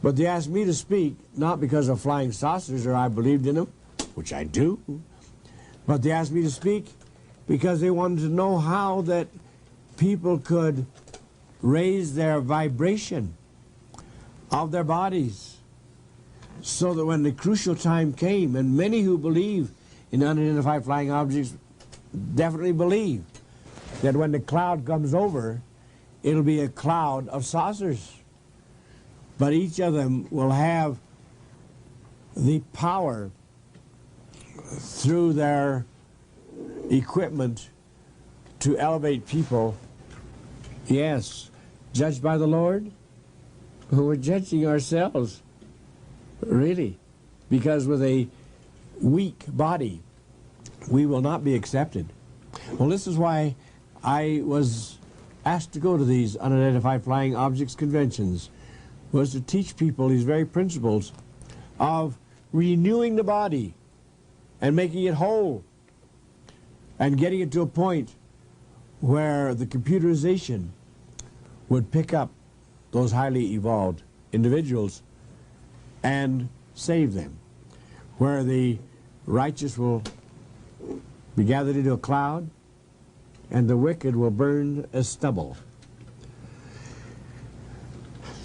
But they asked me to speak, not because of flying saucers or I believed in them, which I do, but they asked me to speak because they wanted to know how that people could raise their vibration of their bodies so that when the crucial time came, and many who believe in unidentified flying objects definitely believe that when the cloud comes over, it'll be a cloud of saucers. But each of them will have the power through their equipment to elevate people. Yes, judged by the Lord, who we're judging ourselves, really, because with a weak body, we will not be accepted. Well, this is why I was asked to go to these unidentified flying objects conventions, was to teach people these very principles of renewing the body and making it whole and getting it to a point where the computerization would pick up those highly evolved individuals and save them, where the righteous will be gathered into a cloud and the wicked will burn as stubble.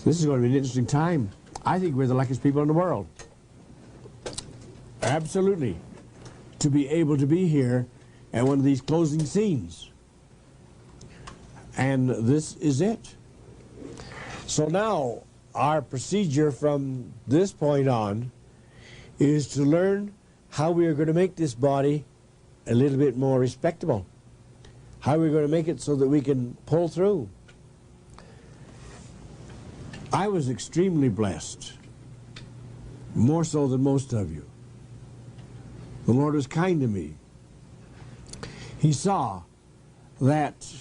This is going to be an interesting time. I think we're the luckiest people in the world. Absolutely. To be able to be here at one of these closing scenes. And this is it. So now, our procedure from this point on is to learn how we are going to make this body a little bit more respectable. How we're going to make it so that we can pull through. I was extremely blessed, more so than most of you. The Lord was kind to me. He saw that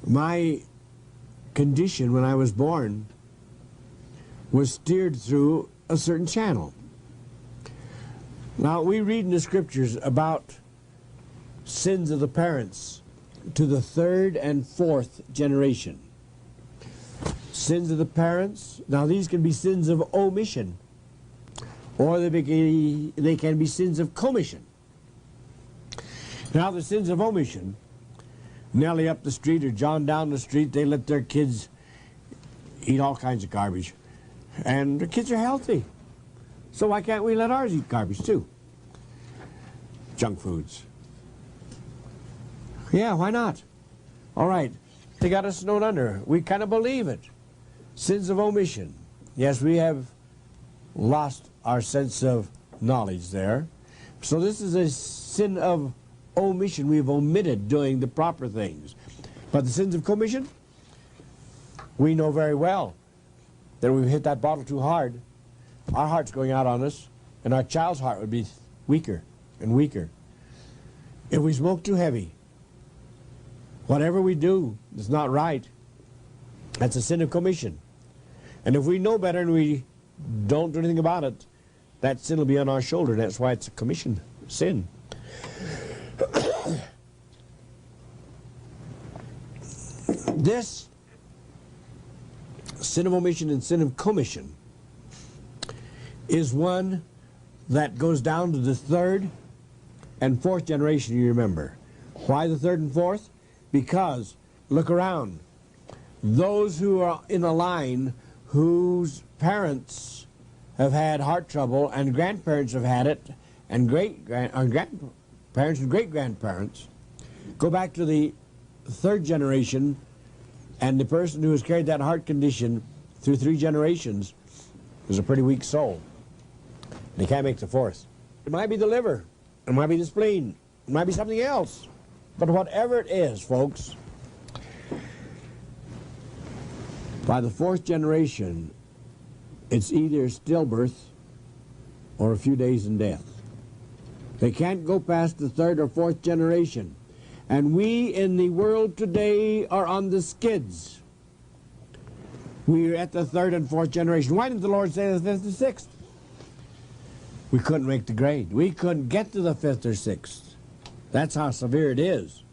my condition when I was born was steered through a certain channel. Now, we read in the scriptures about sins of the parents to the 3rd and 4th generation. Sins of the parents, now these can be sins of omission, or they can be sins of commission. Now the sins of omission, Nellie up the street or John down the street, they let their kids eat all kinds of garbage. And the kids are healthy. So why can't we let ours eat garbage too? Junk foods. Yeah, why not? All right, they got us snowed under. We kind of believe it. Sins of omission. Yes, we have lost our sense of knowledge there. So this is a sin of omission. We've omitted doing the proper things. But the sins of commission, we know very well that we've hit that bottle too hard. Our heart's going out on us, and our child's heart would be weaker and weaker. If we smoke too heavy, whatever we do is not right. That's a sin of commission. And if we know better and we don't do anything about it, that sin will be on our shoulder. That's why it's a commission sin. This sin of omission and sin of commission is one that goes down to the 3rd and 4th generation, you remember. Why the 3rd and 4th? Because, look around, those who are in a line whose parents have had heart trouble and grandparents have had it, and grandparents and great-grandparents, go back to the 3rd generation, and the person who has carried that heart condition through 3 generations is a pretty weak soul. They can't make the 4th. It might be the liver, it might be the spleen, it might be something else. But whatever it is, folks, By the fourth generation, it's either stillbirth or a few days in death. They can't go past the third or fourth generation. And we in the world today are on the skids. We're at the third and fourth generation. Why didn't the Lord say the fifth or sixth? We couldn't make the grade. We couldn't get to the fifth or sixth. That's how severe it is.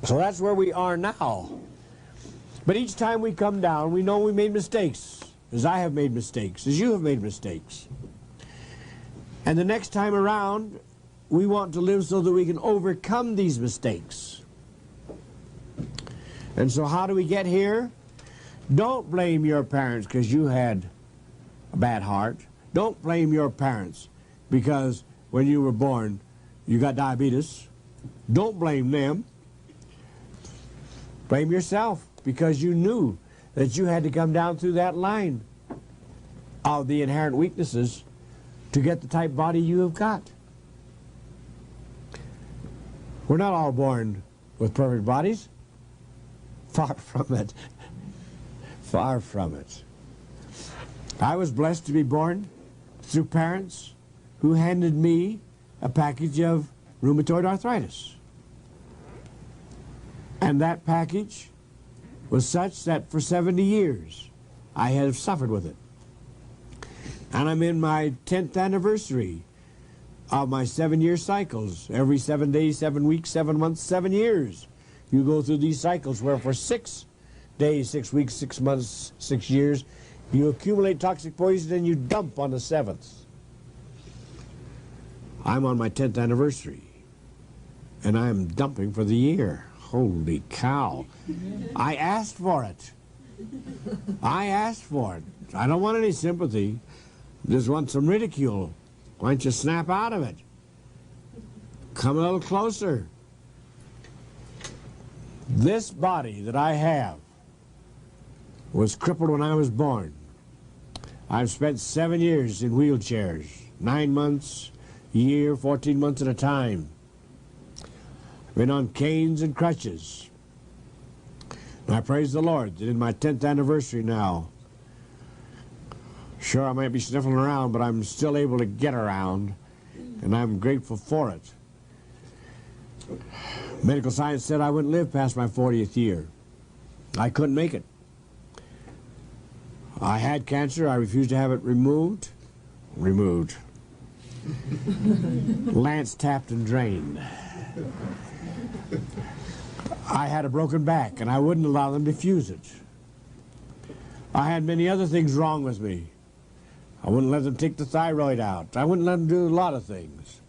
So that's where we are now. But each time we come down, we know we made mistakes, as I have made mistakes, as you have made mistakes. And the next time around, we want to live so that we can overcome these mistakes. And so how do we get here? Don't blame your parents because you had a bad heart. Don't blame your parents because when you were born you got diabetes. Don't blame them. Blame yourself because you knew that you had to come down through that line of the inherent weaknesses to get the type body you have got. We're not all born with perfect bodies. Far from it. Far from it. I was blessed to be born through parents who handed me a package of rheumatoid arthritis. And that package was such that for 70 years I have suffered with it. And I'm in my 10th anniversary of my 7-year cycles. Every 7 days, 7 weeks, 7 months, 7 years. You go through these cycles where for 6 days, 6 weeks, 6 months, 6 years, you accumulate toxic poison and you dump on the 7th. I'm on my 10th anniversary and I'm dumping for the year. Holy cow. I asked for it. I asked for it. I don't want any sympathy. Just want some ridicule. Why don't you snap out of it? Come a little closer. This body that I have was crippled when I was born. I've spent 7 years in wheelchairs, 9 months, a year, 14 months at a time. Been on canes and crutches. And I praise the Lord that in my 10th anniversary now, sure I might be sniffling around, but I'm still able to get around, and I'm grateful for it. Medical science said I wouldn't live past my 40th year. I couldn't make it. I had cancer. I refused to have it removed. Removed. Lance tapped and drained. I had a broken back, and I wouldn't allow them to fuse it. I had many other things wrong with me. I wouldn't let them take the thyroid out. I wouldn't let them do a lot of things.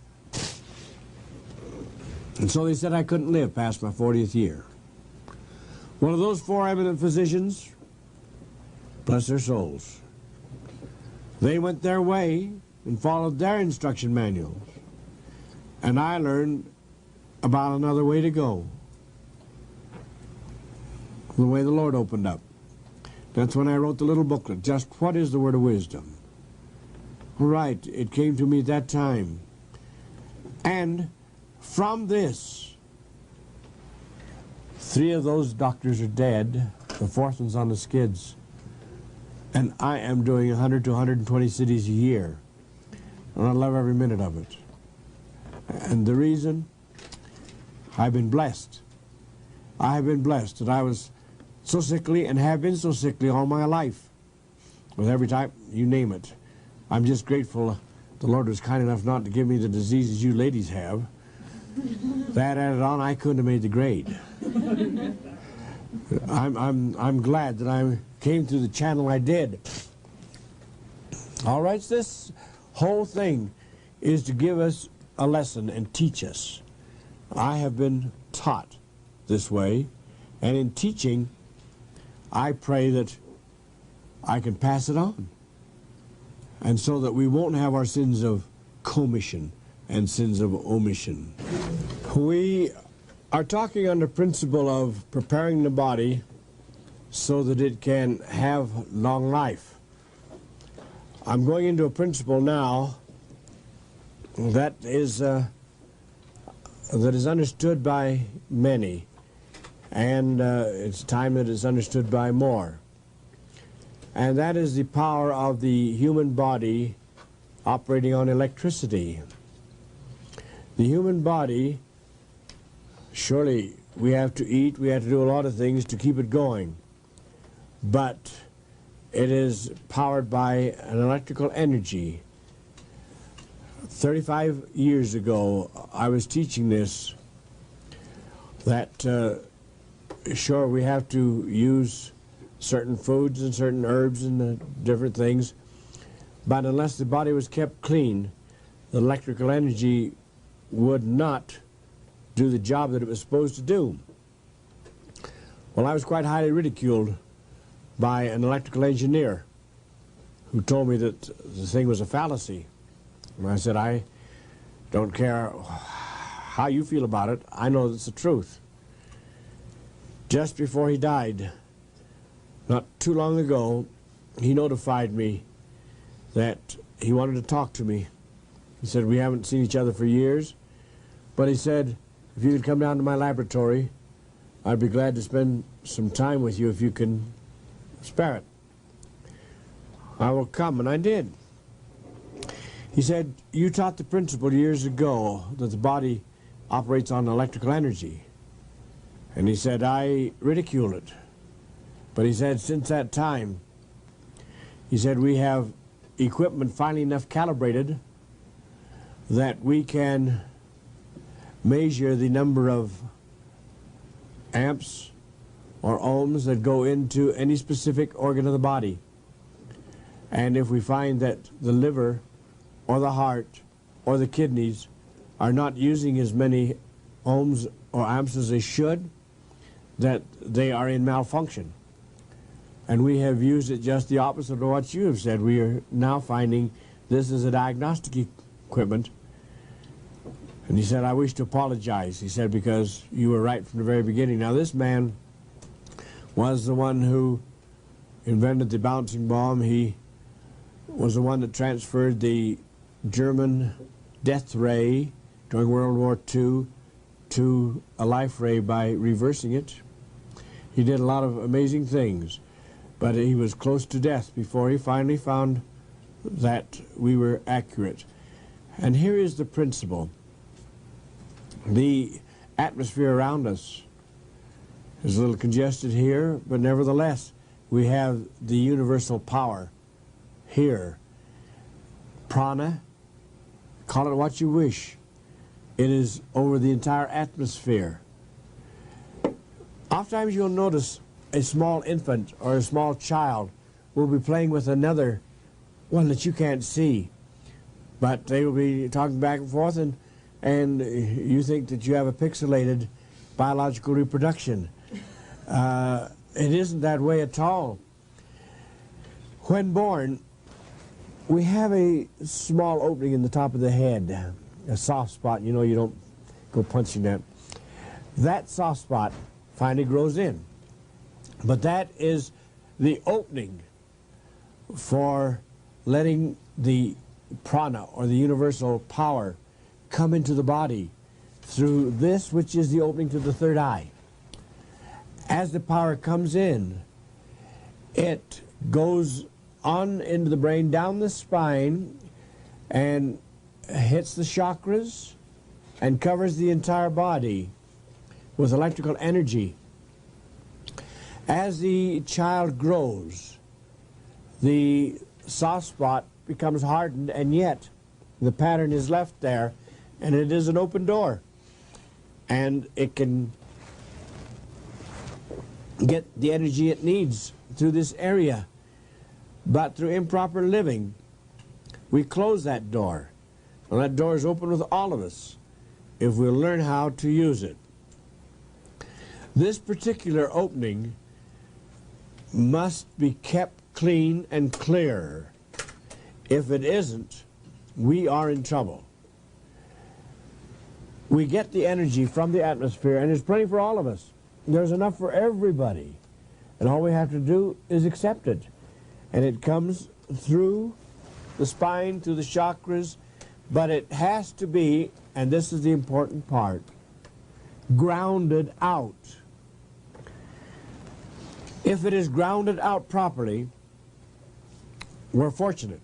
And so they said I couldn't live past my 40th year. One of those 4 eminent physicians, bless their souls, they went their way and followed their instruction manuals. And I learned about another way to go. The way the Lord opened up. That's when I wrote the little booklet, Just What is the Word of Wisdom? Right, it came to me at that time. And from this, 3 of those doctors are dead. The 4th one's on the skids. And I am doing 100 to 120 cities a year. And I love every minute of it. And the reason? I've been blessed. I have been blessed that I was so sickly and have been so sickly all my life. With every type, you name it. I'm just grateful the Lord was kind enough not to give me the diseases you ladies have. That added on, I couldn't have made the grade. I'm glad that I came through the channel I did. All right, so this whole thing is to give us a lesson and teach us. I have been taught this way, and in teaching, I pray that I can pass it on, and so that we won't have our sins of commission and sins of omission. We are talking on the principle of preparing the body so that it can have long life. I'm going into a principle now that is understood by many, and it's time that it's understood by more. And that is the power of the human body operating on electricity. The human body, surely we have to eat, we have to do a lot of things to keep it going, but it is powered by an electrical energy. 35 years ago, I was teaching this, that sure, we have to use certain foods and certain herbs and different things, but unless the body was kept clean, the electrical energy would not do the job that it was supposed to do. Well, I was quite highly ridiculed by an electrical engineer who told me that the thing was a fallacy. And I said, I don't care how you feel about it, I know it's the truth. Just before he died, not too long ago, he notified me that he wanted to talk to me. He said, we haven't seen each other for years, but he said, if you could come down to my laboratory, I'd be glad to spend some time with you if you can spare it. I will come, and I did. He said, you taught the principle years ago that the body operates on electrical energy. And he said, I ridiculed it. But he said, since that time, he said, we have equipment finely enough calibrated that we can measure the number of amps or ohms that go into any specific organ of the body. And if we find that the liver or the heart or the kidneys are not using as many ohms or amps as they should, that they are in malfunction. And we have used it just the opposite of what you have said. We are now finding this is a diagnostic equipment. And he said, I wish to apologize. He said, because you were right from the very beginning. Now, this man was the one who invented the bouncing bomb. He was the one that transferred the German death ray during World War II to a life ray by reversing it. He did a lot of amazing things, but he was close to death before he finally found that we were accurate. And here is the principle. The atmosphere around us is a little congested here, but nevertheless, we have the universal power here. Prana, call it what you wish. It is over the entire atmosphere. Oftentimes you'll notice a small infant or a small child will be playing with another one that you can't see, but they will be talking back and forth, and you think that you have a pixelated biological reproduction. It isn't that way at all. When born, we have a small opening in the top of the head, a soft spot. You know, you don't go punching that. That soft spot finally grows in. But that is the opening for letting the prana, or the universal power, come into the body through this, which is the opening to the third eye. As the power comes in, it goes on into the brain, down the spine, and hits the chakras and covers the entire body with electrical energy. As the child grows, the soft spot becomes hardened, and yet the pattern is left there, and it is an open door. And it can get the energy it needs through this area. But through improper living, we close that door. And that door is open with all of us if we'll learn how to use it. This particular opening must be kept clean and clear. If it isn't, we are in trouble. We get the energy from the atmosphere, and there's plenty for all of us. There's enough for everybody. And all we have to do is accept it. And it comes through the spine, through the chakras, but it has to be, and this is the important part, grounded out. If it is grounded out properly, we're fortunate,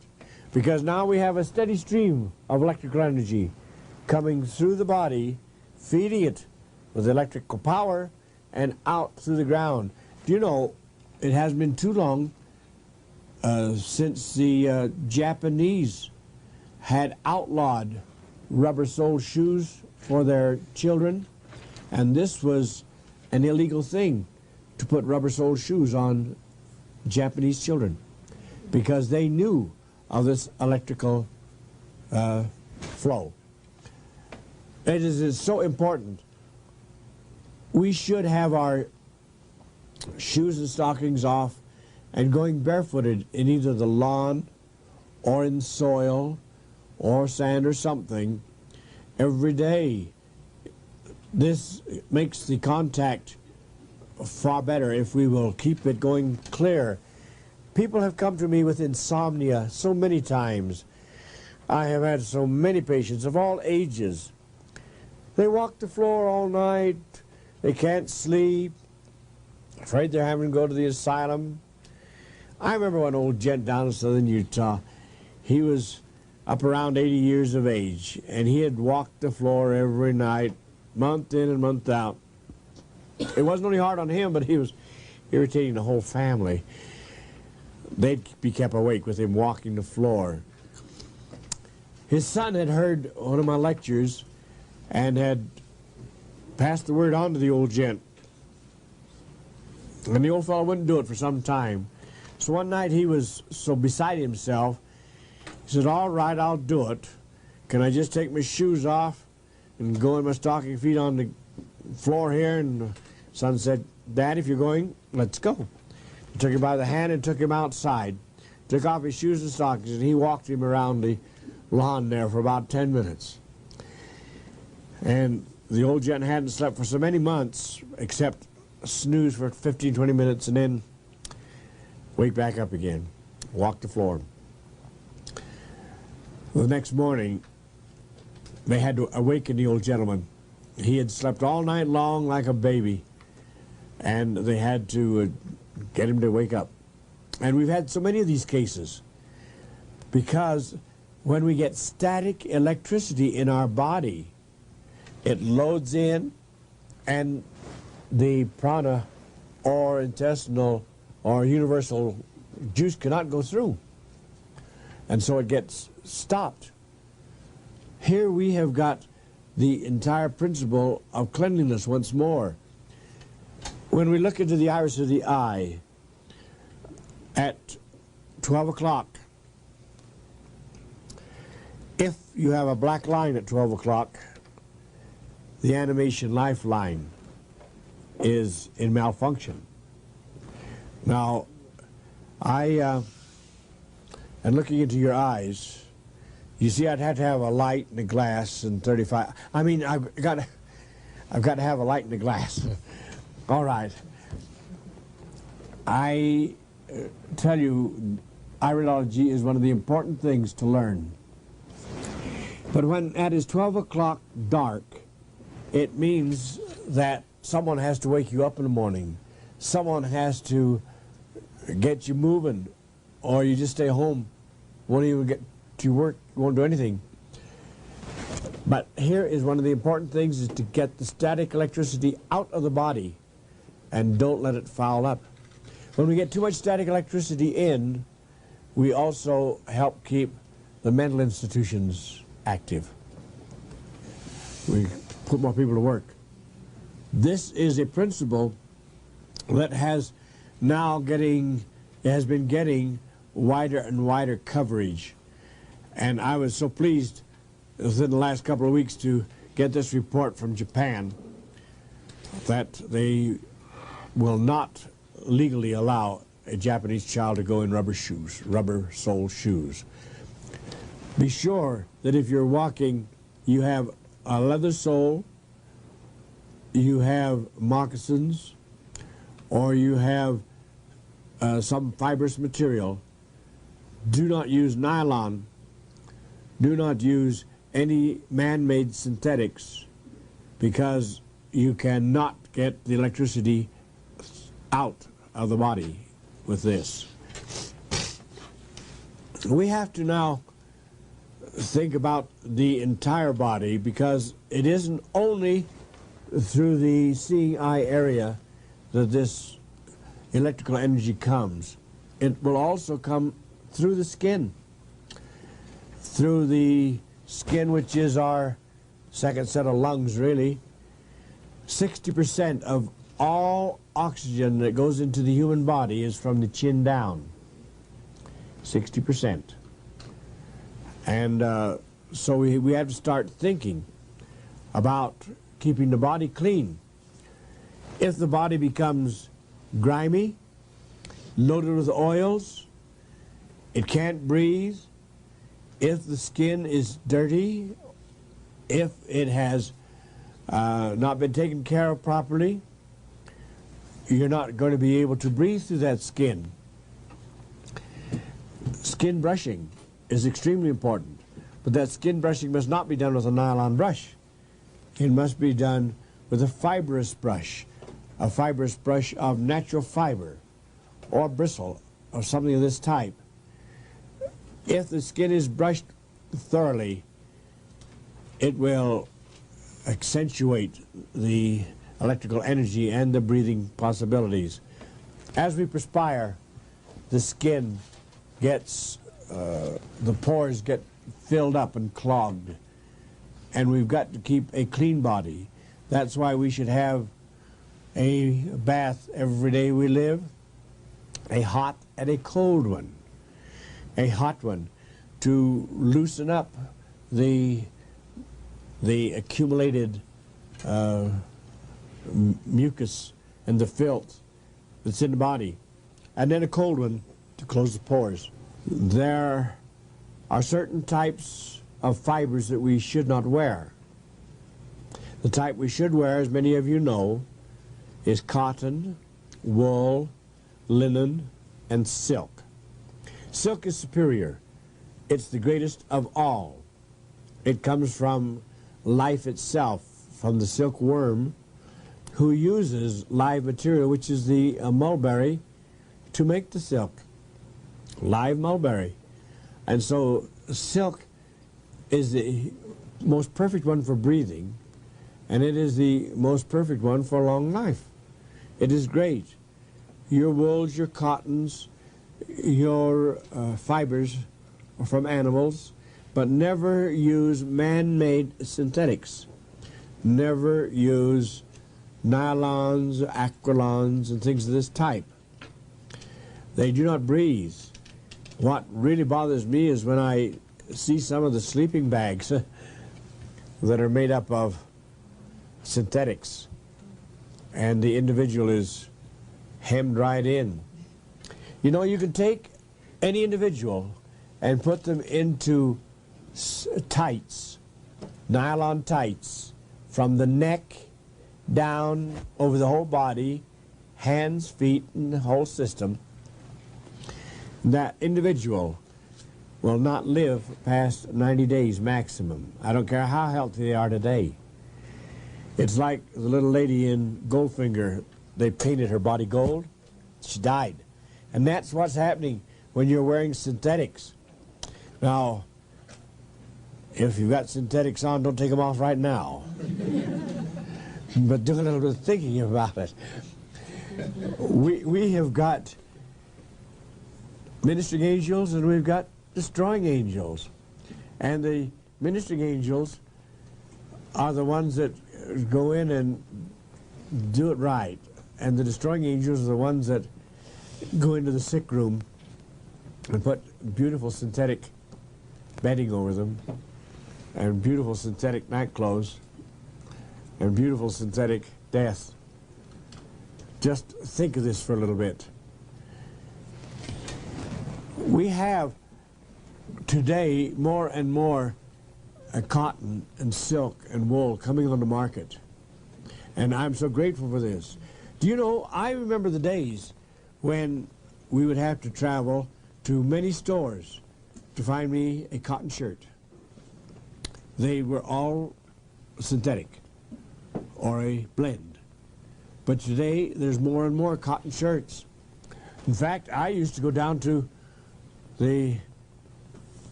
because now we have a steady stream of electrical energy coming through the body, feeding it with electrical power and out through the ground. Do you know, it hasn't been too long since the Japanese had outlawed rubber-soled shoes for their children, and this was an illegal thing to put rubber-soled shoes on Japanese children because they knew of this electrical flow. It is so important. We should have our shoes and stockings off and going barefooted in either the lawn or in soil or sand or something every day. This makes the contact far better if we will keep it going clear. People have come to me with insomnia so many times. I have had so many patients of all ages. They walk the floor all night, they can't sleep, afraid they're having to go to the asylum. I remember one old gent down in southern Utah. He was up around 80 years of age, and he had walked the floor every night, month in and month out. It wasn't only hard on him, but he was irritating the whole family. They'd be kept awake with him walking the floor. His son had heard one of my lectures and had passed the word on to the old gent. And the old fellow wouldn't do it for some time. So one night he was so beside himself, he said, "All right, I'll do it. Can I just take my shoes off and go in my stocking feet on the floor here?" And the son said, "Dad, if you're going, let's go." He took him by the hand and took him outside, took off his shoes and stockings, and he walked him around the lawn there for about 10 minutes. And the old gent hadn't slept for so many months, except snooze for 15, 20 minutes, and then wake back up again, walk the floor. The next morning, they had to awaken the old gentleman. He had slept all night long like a baby, and they had to get him to wake up. And we've had so many of these cases because when we get static electricity in our body, it loads in and the prana or intestinal or universal juice cannot go through. And so it gets stopped. Here we have got the entire principle of cleanliness once more. When we look into the iris of the eye at 12 o'clock, if you have a black line at 12 o'clock, the animation lifeline is in malfunction. Now, and looking into your eyes, you see I'd have to have a light and a glass and 35. I mean, I've got to have a light and a glass. All right. I tell you, iridology is one of the important things to learn. But when it is 12 o'clock dark, it means that someone has to wake you up in the morning. Someone has to get you moving, or you just stay home, won't even get to work, won't do anything. But here is one of the important things, is to get the static electricity out of the body and don't let it foul up. When we get too much static electricity in, we also help keep the mental institutions active. We put more people to work. This is a principle that has been getting wider and wider coverage. And I was so pleased within the last couple of weeks to get this report from Japan that they will not legally allow a Japanese child to go in rubber-soled shoes. Be sure that if you're walking, you have a leather sole, you have moccasins, or you have some fibrous material. Do not use nylon. Do not use any man-made synthetics, because you cannot get the electricity out of the body with this. We have to now think about the entire body, because it isn't only through the seeing eye area that this electrical energy comes. It will also come through the skin. Through the skin, which is our second set of lungs, really. 60% of all oxygen that goes into the human body is from the chin down. 60%. And so we have to start thinking about keeping the body clean. If the body becomes grimy, loaded with oils, it can't breathe, if the skin is dirty, if it has not been taken care of properly, you're not going to be able to breathe through that skin. Skin brushing is extremely important, but that skin brushing must not be done with a nylon brush. It must be done with a fibrous brush of natural fiber or bristle or something of this type. If the skin is brushed thoroughly, it will accentuate the electrical energy and the breathing possibilities. As we perspire, the skin gets, the pores get filled up and clogged, and we've got to keep a clean body. That's why we should have a bath every day we live, a hot and a cold one. A hot one to loosen up the accumulated mucus and the filth that's in the body, and then a cold one to close the pores. There are certain types of fibers that we should not wear. The type we should wear, as many of you know, is cotton, wool, linen, and silk. Silk is superior. It's the greatest of all. It comes from life itself, from the silkworm, who uses live material, which is the mulberry, to make the silk. Live mulberry. And so silk is the most perfect one for breathing, and it is the most perfect one for long life. It is great. Your wools, your cottons, your fibers from animals, but never use man-made synthetics. Never use nylons, acrylons, and things of this type. They do not breathe. What really bothers me is when I see some of the sleeping bags that are made up of synthetics, and the individual is hemmed right in. You know, you can take any individual and put them into tights, nylon tights, from the neck down over the whole body, hands, feet, and the whole system. That individual will not live past 90 days maximum. I don't care how healthy they are today. It's like the little lady in Goldfinger. They painted her body gold. She died. And that's what's happening when you're wearing synthetics. Now, if you've got synthetics on, don't take them off right now. But do a little bit of thinking about it. We have got ministering angels and we've got destroying angels. And the ministering angels are the ones that go in and do it right. And the destroying angels are the ones that go into the sick room and put beautiful synthetic bedding over them, and beautiful synthetic nightclothes, and beautiful synthetic death. Just think of this for a little bit. We have today more and more cotton and silk and wool coming on the market, and I'm so grateful for this. Do you know, I remember the days when we would have to travel to many stores to find me a cotton shirt. They were all synthetic or a blend. But today there's more and more cotton shirts. In fact, I used to go down to the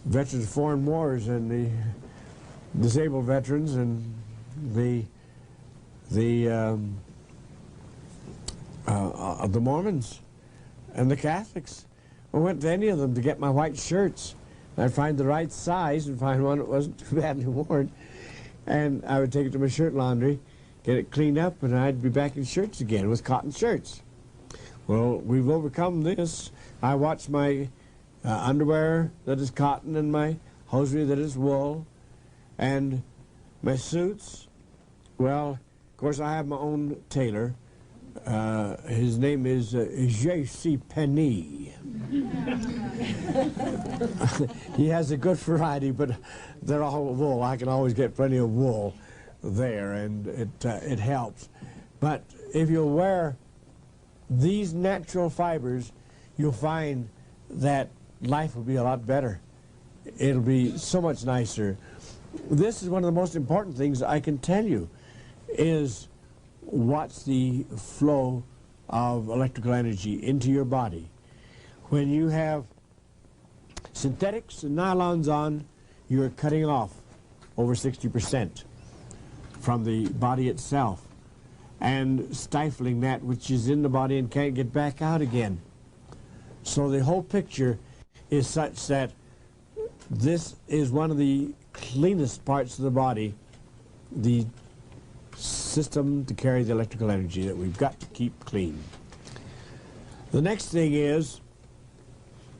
veterans of foreign wars and the disabled veterans and the Mormons and the Catholics. I went to any of them to get my white shirts. I'd find the right size and find one that wasn't too badly worn. And I would take it to my shirt laundry, get it cleaned up, and I'd be back in shirts again with cotton shirts. Well, we've overcome this. I watch my underwear that is cotton and my hosiery that is wool and my suits. Well, of course, I have my own tailor. His name is J.C. Penney. He has a good variety, but they're all wool. I can always get plenty of wool there, and it helps. But if you wear these natural fibers, you'll find that life will be a lot better. It'll be so much nicer. This is one of the most important things I can tell you, is watch the flow of electrical energy into your body. When you have synthetics and nylons on, you're cutting off over 60% from the body itself and stifling that which is in the body and can't get back out again. So the whole picture is such that this is one of the cleanest parts of the body, the system to carry the electrical energy that we've got to keep clean. The next thing is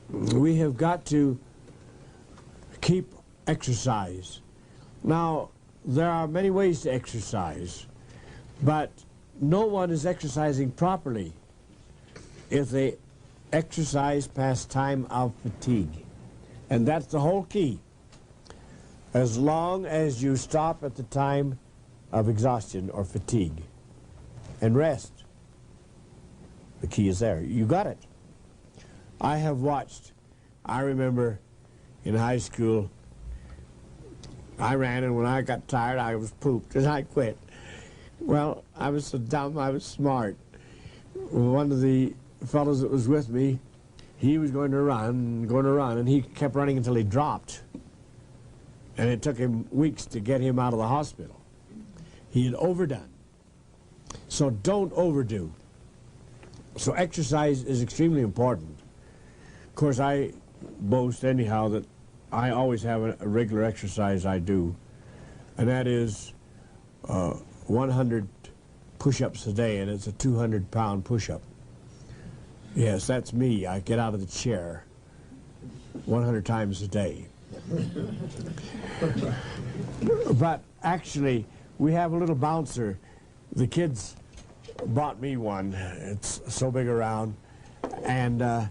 we have got to keep exercise. Now, there are many ways to exercise, but no one is exercising properly if they exercise past time of fatigue. And that's the whole key. As long as you stop at the time of exhaustion or fatigue and rest, the key is there. You got it. I have watched, I remember in high school, I ran, and when I got tired, I was pooped, and I quit. Well, I was so dumb, I was smart. One of the fellows that was with me, he was going to run, and he kept running until he dropped. And it took him weeks to get him out of the hospital. He had overdone. So don't overdo. So exercise is extremely important. Of course, I boast anyhow that I always have a regular exercise I do, and that is 100 push-ups a day, and it's a 200-pound push-up. Yes, that's me. I get out of the chair 100 times a day. But actually, we have a little bouncer. The kids bought me one. It's so big around, and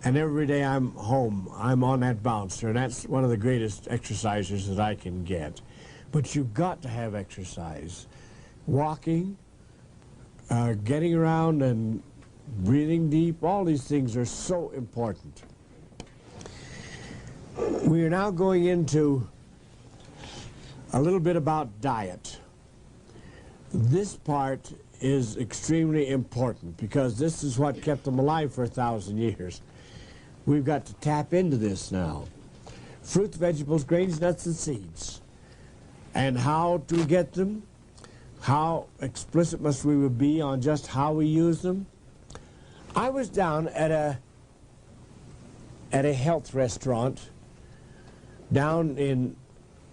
every day I'm home, I'm on that bouncer, and that's one of the greatest exercises that I can get. But you've got to have exercise. Walking, getting around and breathing deep, all these things are so important. We are now going into a little bit about diet. This part is extremely important because this is what kept them alive for 1,000 years. We've got to tap into this now. Fruits, vegetables, grains, nuts, and seeds. And how to get them? How explicit must we be on just how we use them? I was down at a health restaurant down in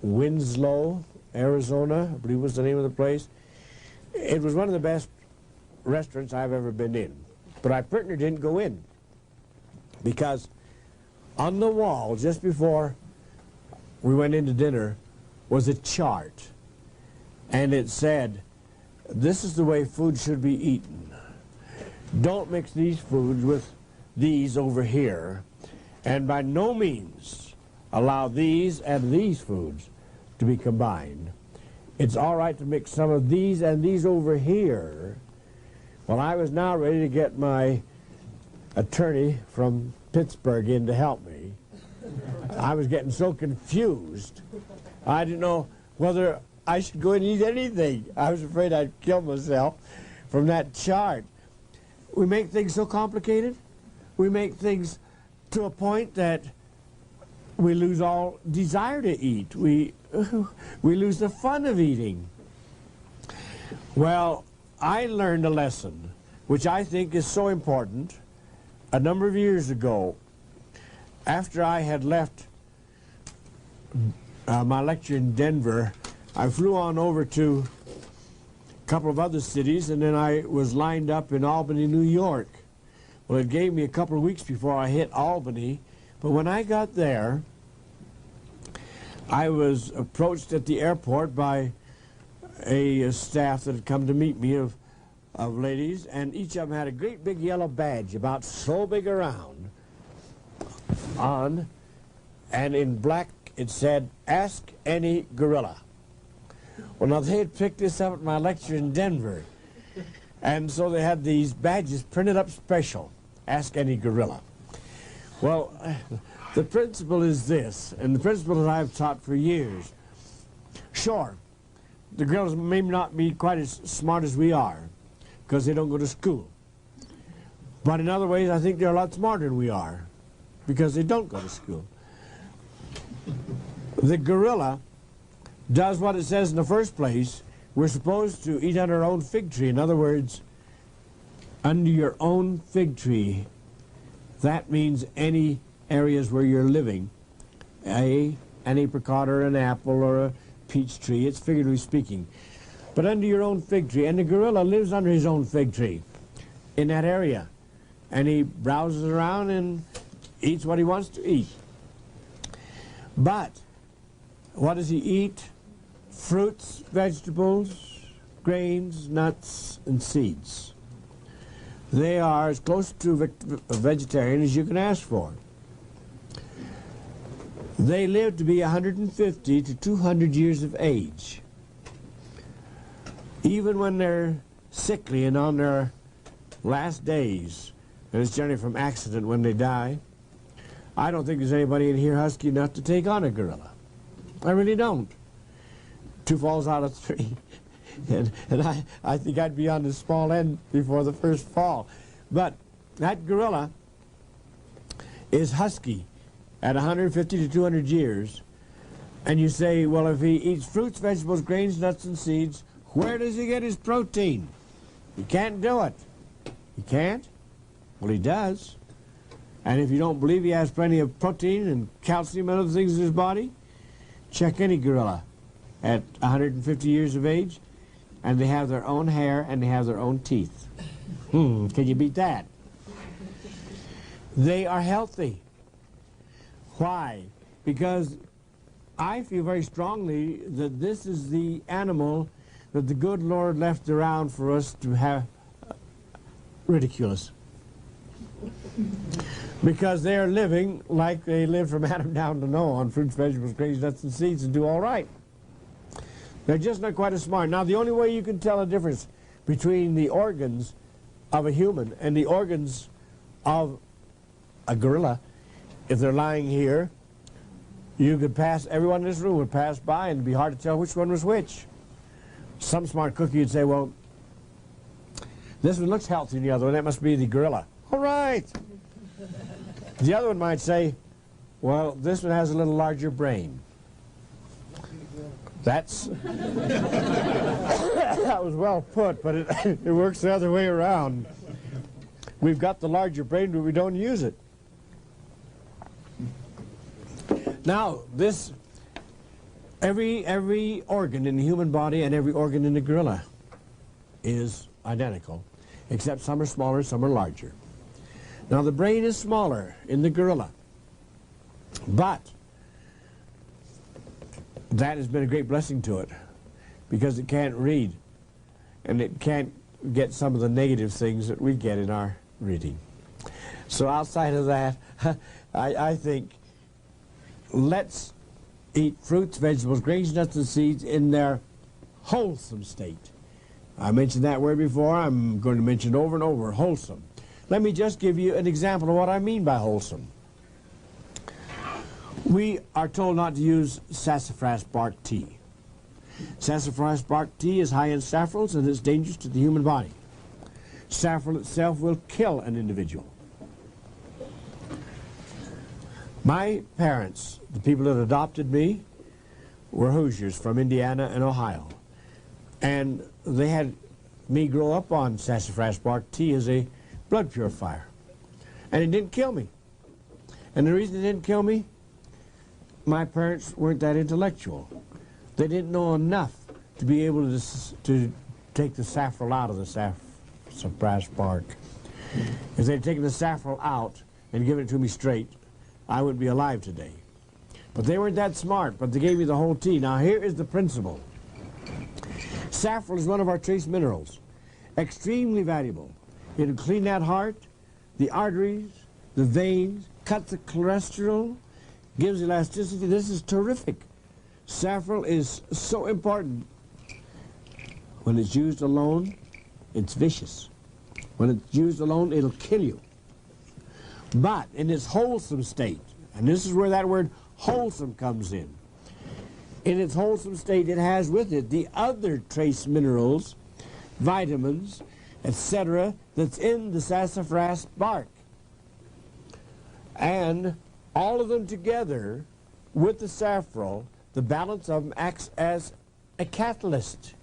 Winslow, Arizona, I believe was the name of the place. It was one of the best restaurants I've ever been in. But I certainly didn't go in, because on the wall just before we went into dinner was a chart, and it said, this is the way food should be eaten. Don't mix these foods with these over here, and by no means allow these and these foods to be combined. It's all right to mix some of these and these over here. Well, I was now ready to get my attorney from Pittsburgh in to help me. I was getting so confused. I didn't know whether I should go and eat anything. I was afraid I'd kill myself from that chart. We make things so complicated. We make things to a point that we lose all desire to eat. We lose the fun of eating. Well, I learned a lesson, which I think is so important, a number of years ago. After I had left my lecture in Denver, I flew on over to a couple of other cities, and then I was lined up in Albany, New York. Well, it gave me a couple of weeks before I hit Albany, but when I got there, I was approached at the airport by a staff that had come to meet me of ladies, and each of them had a great big yellow badge about so big around on, and in black it said, "Ask any gorilla." Well, now they had picked this up at my lecture in Denver, and so they had these badges printed up special, "Ask any gorilla." Well, the principle is this, and the principle that I've taught for years. Sure, the gorillas may not be quite as smart as we are, because they don't go to school. But in other ways, I think they're a lot smarter than we are, because they don't go to school. The gorilla does what it says in the first place. We're supposed to eat on our own fig tree. In other words, under your own fig tree. That means any areas where you're living. An apricot or an apple or a peach tree. It's figuratively speaking. But under your own fig tree. And the gorilla lives under his own fig tree in that area. And he browses around and eats what he wants to eat. But what does he eat? Fruits, vegetables, grains, nuts, and seeds. They are as close to a vegetarian as you can ask for. They live to be 150 to 200 years of age. Even when they're sickly and on their last days, and it's generally from accident when they die, I don't think there's anybody in here husky enough to take on a gorilla. I really don't. 2 falls out of 3. and I think I'd be on the small end before the first fall. But that gorilla is husky at 150 to 200 years. And you say, well, if he eats fruits, vegetables, grains, nuts, and seeds, where does he get his protein? He can't do it. He can't? Well, he does. And if you don't believe he has plenty of protein and calcium and other things in his body, check any gorilla at 150 years of age, and they have their own hair and they have their own teeth. Can you beat that? They are healthy. Why? Because I feel very strongly that this is the animal that the good Lord left around for us to have ridicule us. Because they are living like they lived from Adam down to Noah on fruits, vegetables, grains, nuts, and seeds and do all right. They're just not quite as smart. Now, the only way you can tell the difference between the organs of a human and the organs of a gorilla, if they're lying here, you could pass, everyone in this room would pass by and it'd be hard to tell which one was which. Some smart cookie would say, well, this one looks healthy than the other one, that must be the gorilla. All right. The other one might say, well, this one has a little larger brain. That's that was well put, but it works the other way around. We've got the larger brain, but we don't use it. Now, every organ in the human body and every organ in the gorilla is identical, except some are smaller, some are larger. Now, the brain is smaller in the gorilla, but that has been a great blessing to it because it can't read and it can't get some of the negative things that we get in our reading. So outside of that, I think let's eat fruits, vegetables, grains, nuts, and seeds in their wholesome state. I mentioned that word before. I'm going to mention it over and over, wholesome. Let me just give you an example of what I mean by wholesome. We are told not to use sassafras bark tea. Sassafras bark tea is high in safrals and it's dangerous to the human body. Saffron itself will kill an individual. My parents, the people that adopted me, were Hoosiers from Indiana and Ohio. And they had me grow up on sassafras bark tea as a blood purifier. And it didn't kill me. And the reason it didn't kill me, my parents weren't that intellectual. They didn't know enough to be able to take the saffron out of the sassafras bark. If they'd taken the saffron out and given it to me straight, I wouldn't be alive today. But they weren't that smart, but they gave me the whole tea. Now here is the principle. Saffron is one of our trace minerals, extremely valuable. It'll clean that heart, the arteries, the veins, cut the cholesterol, gives elasticity. This is terrific. Saffron is so important. When it's used alone, it's vicious. When it's used alone, it'll kill you. But in its wholesome state, and this is where that word wholesome comes in its wholesome state, it has with it the other trace minerals, vitamins, etc., that's in the sassafras bark. And all of them together with the saffron, the balance of them acts as a catalyst.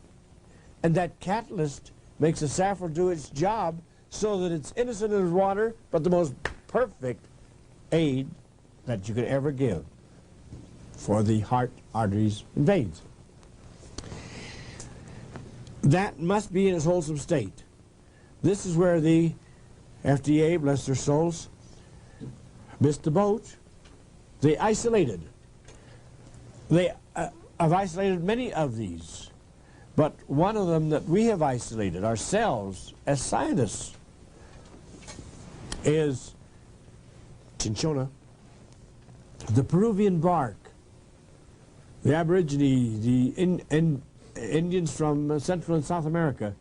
And that catalyst makes the saffron do its job so that it's innocent as water, but the most perfect aid that you could ever give for the heart, arteries, and veins. That must be in its wholesome state. This is where the FDA, bless their souls, missed the boat. They isolated. They have isolated many of these, but one of them that we have isolated ourselves as scientists is cinchona, the Peruvian bark. The Aborigine, the Indians from Central and South America,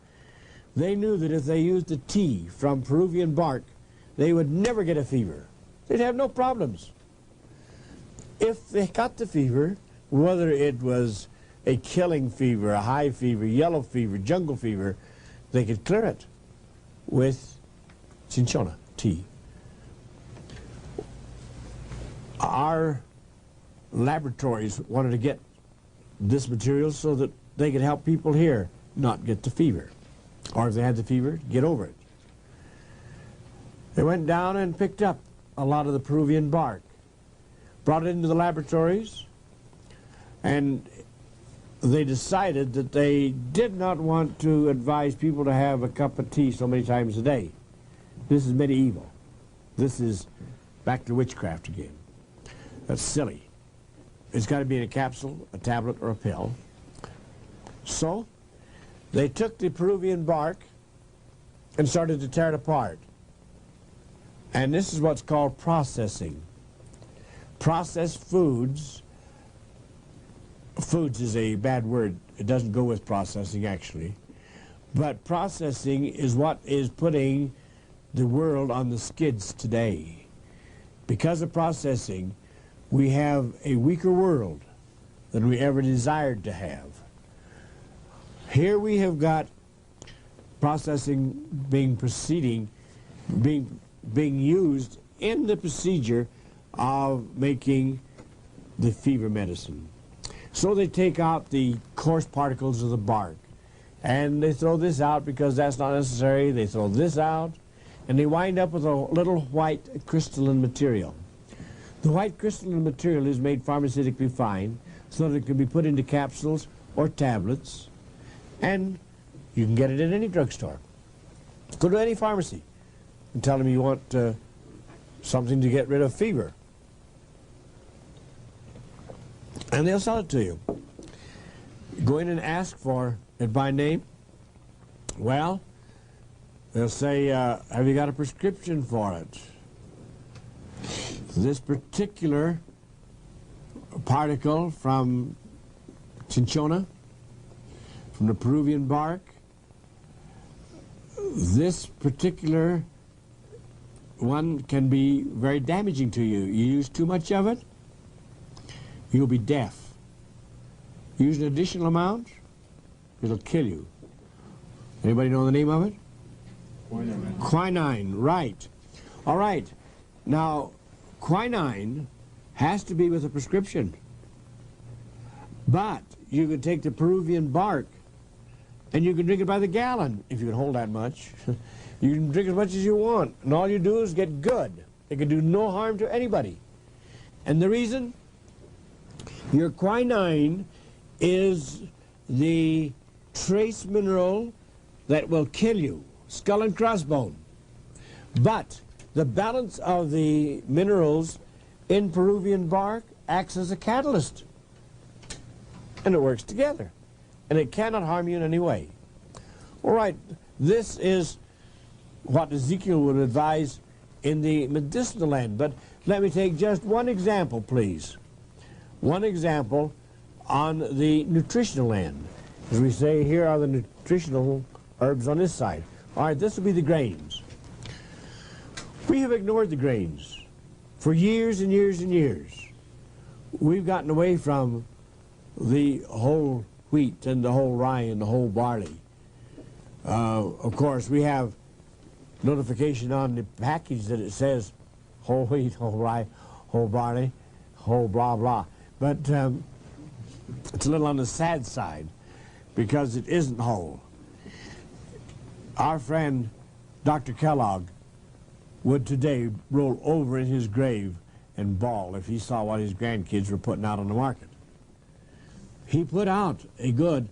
they knew that if they used the tea from Peruvian bark, they would never get a fever. They'd have no problems. If they got the fever, whether it was a killing fever, a high fever, yellow fever, jungle fever, they could clear it with cinchona tea. Our laboratories wanted to get this material so that they could help people here not get the fever, or if they had the fever, get over it. They went down and picked up a lot of the Peruvian bark, brought it into the laboratories, and they decided that they did not want to advise people to have a cup of tea so many times a day. This is medieval. This is back to witchcraft again. That's silly. It's got to be in a capsule, a tablet, or a pill. So they took the Peruvian bark and started to tear it apart. And this is what's called processing. Processed foods, foods is a bad word. It doesn't go with processing, actually. But processing is what is putting the world on the skids today. Because of processing, we have a weaker world than we ever desired to have. Here we have got processing being used in the procedure of making the fever medicine. So they take out the coarse particles of the bark, and they throw this out because that's not necessary. They throw this out, and they wind up with a little white crystalline material. The white crystalline material is made pharmaceutically fine so that it can be put into capsules or tablets, and you can get it in any drugstore. Go to any pharmacy and tell them you want something to get rid of fever, and they'll sell it to you. Go in and ask for it by name. Well, they'll say, have you got a prescription for it? This particular particle from cinchona, from the Peruvian bark, this particular one can be very damaging to you. You use too much of it, you'll be deaf. Use an additional amount, it'll kill you. Anybody know the name of it? Quinine, right. All right. Now, quinine has to be with a prescription. But you can take the Peruvian bark and you can drink it by the gallon, if you can hold that much. You can drink as much as you want, and all you do is get good. It can do no harm to anybody. And the reason? Your quinine is the trace mineral that will kill you, skull and crossbone. But the balance of the minerals in Peruvian bark acts as a catalyst. And it works together. And it cannot harm you in any way. All right, this is what Ezekiel would advise in the medicinal end. But let me take just one example, please. One example on the nutritional end. As we say, here are the nutritional herbs on this side. All right, this will be the grains. We have ignored the grains for years and years and years. We've gotten away from the whole wheat and the whole rye and the whole barley. Of course, we have notification on the package that it says whole wheat, whole rye, whole barley, whole blah blah. But it's a little on the sad side because it isn't whole. Our friend Dr. Kellogg would today roll over in his grave and bawl if he saw what his grandkids were putting out on the market. He put out a good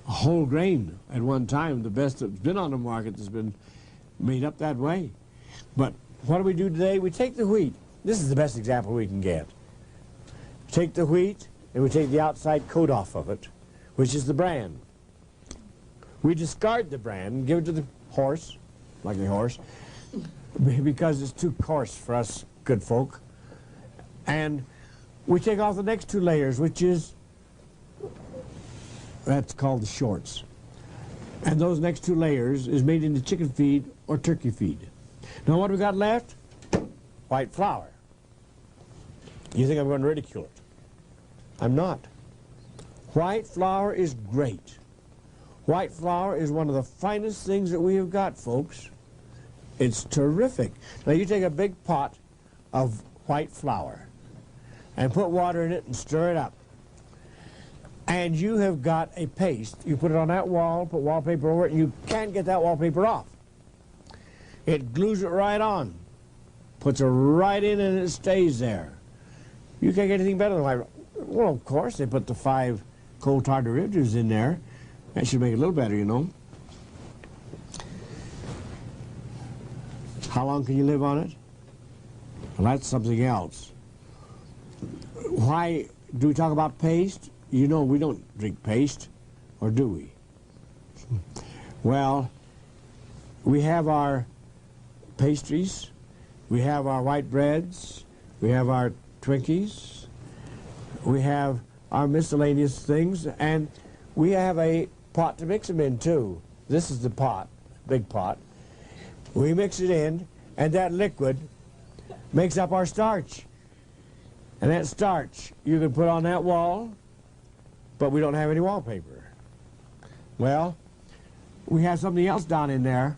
whole grain at one time, the best that's been on the market that's been made up that way. But what do we do today? We take the wheat. This is the best example we can get. Take the wheat and we take the outside coat off of it, which is the bran. We discard the bran and give it to the horse, like the horse, because it's too coarse for us good folk. And we take off the next two layers, which is, that's called the shorts. And those next two layers is made into chicken feed or turkey feed. Now what do we got left? White flour. You think I'm going to ridicule it? I'm not. White flour is great. White flour is one of the finest things that we have got, folks. It's terrific. Now you take a big pot of white flour and put water in it and stir it up. And you have got a paste. You put it on that wall, put wallpaper over it, and you can't get that wallpaper off. It glues it right on, puts it right in, and it stays there. You can't get anything better than white. Well, of course, they put the 5 coal tar derivatives in there. That should make it a little better, you know. How long can you live on it? Well, that's something else. Why do we talk about paste? You know we don't drink paste, or do we? Well, we have our pastries, we have our white breads, we have our Twinkies, we have our miscellaneous things, and we have a pot to mix them in too. This is the pot, big pot. We mix it in, and that liquid makes up our starch. And that starch you can put on that wall, but we don't have any wallpaper. Well, we have something else down in there.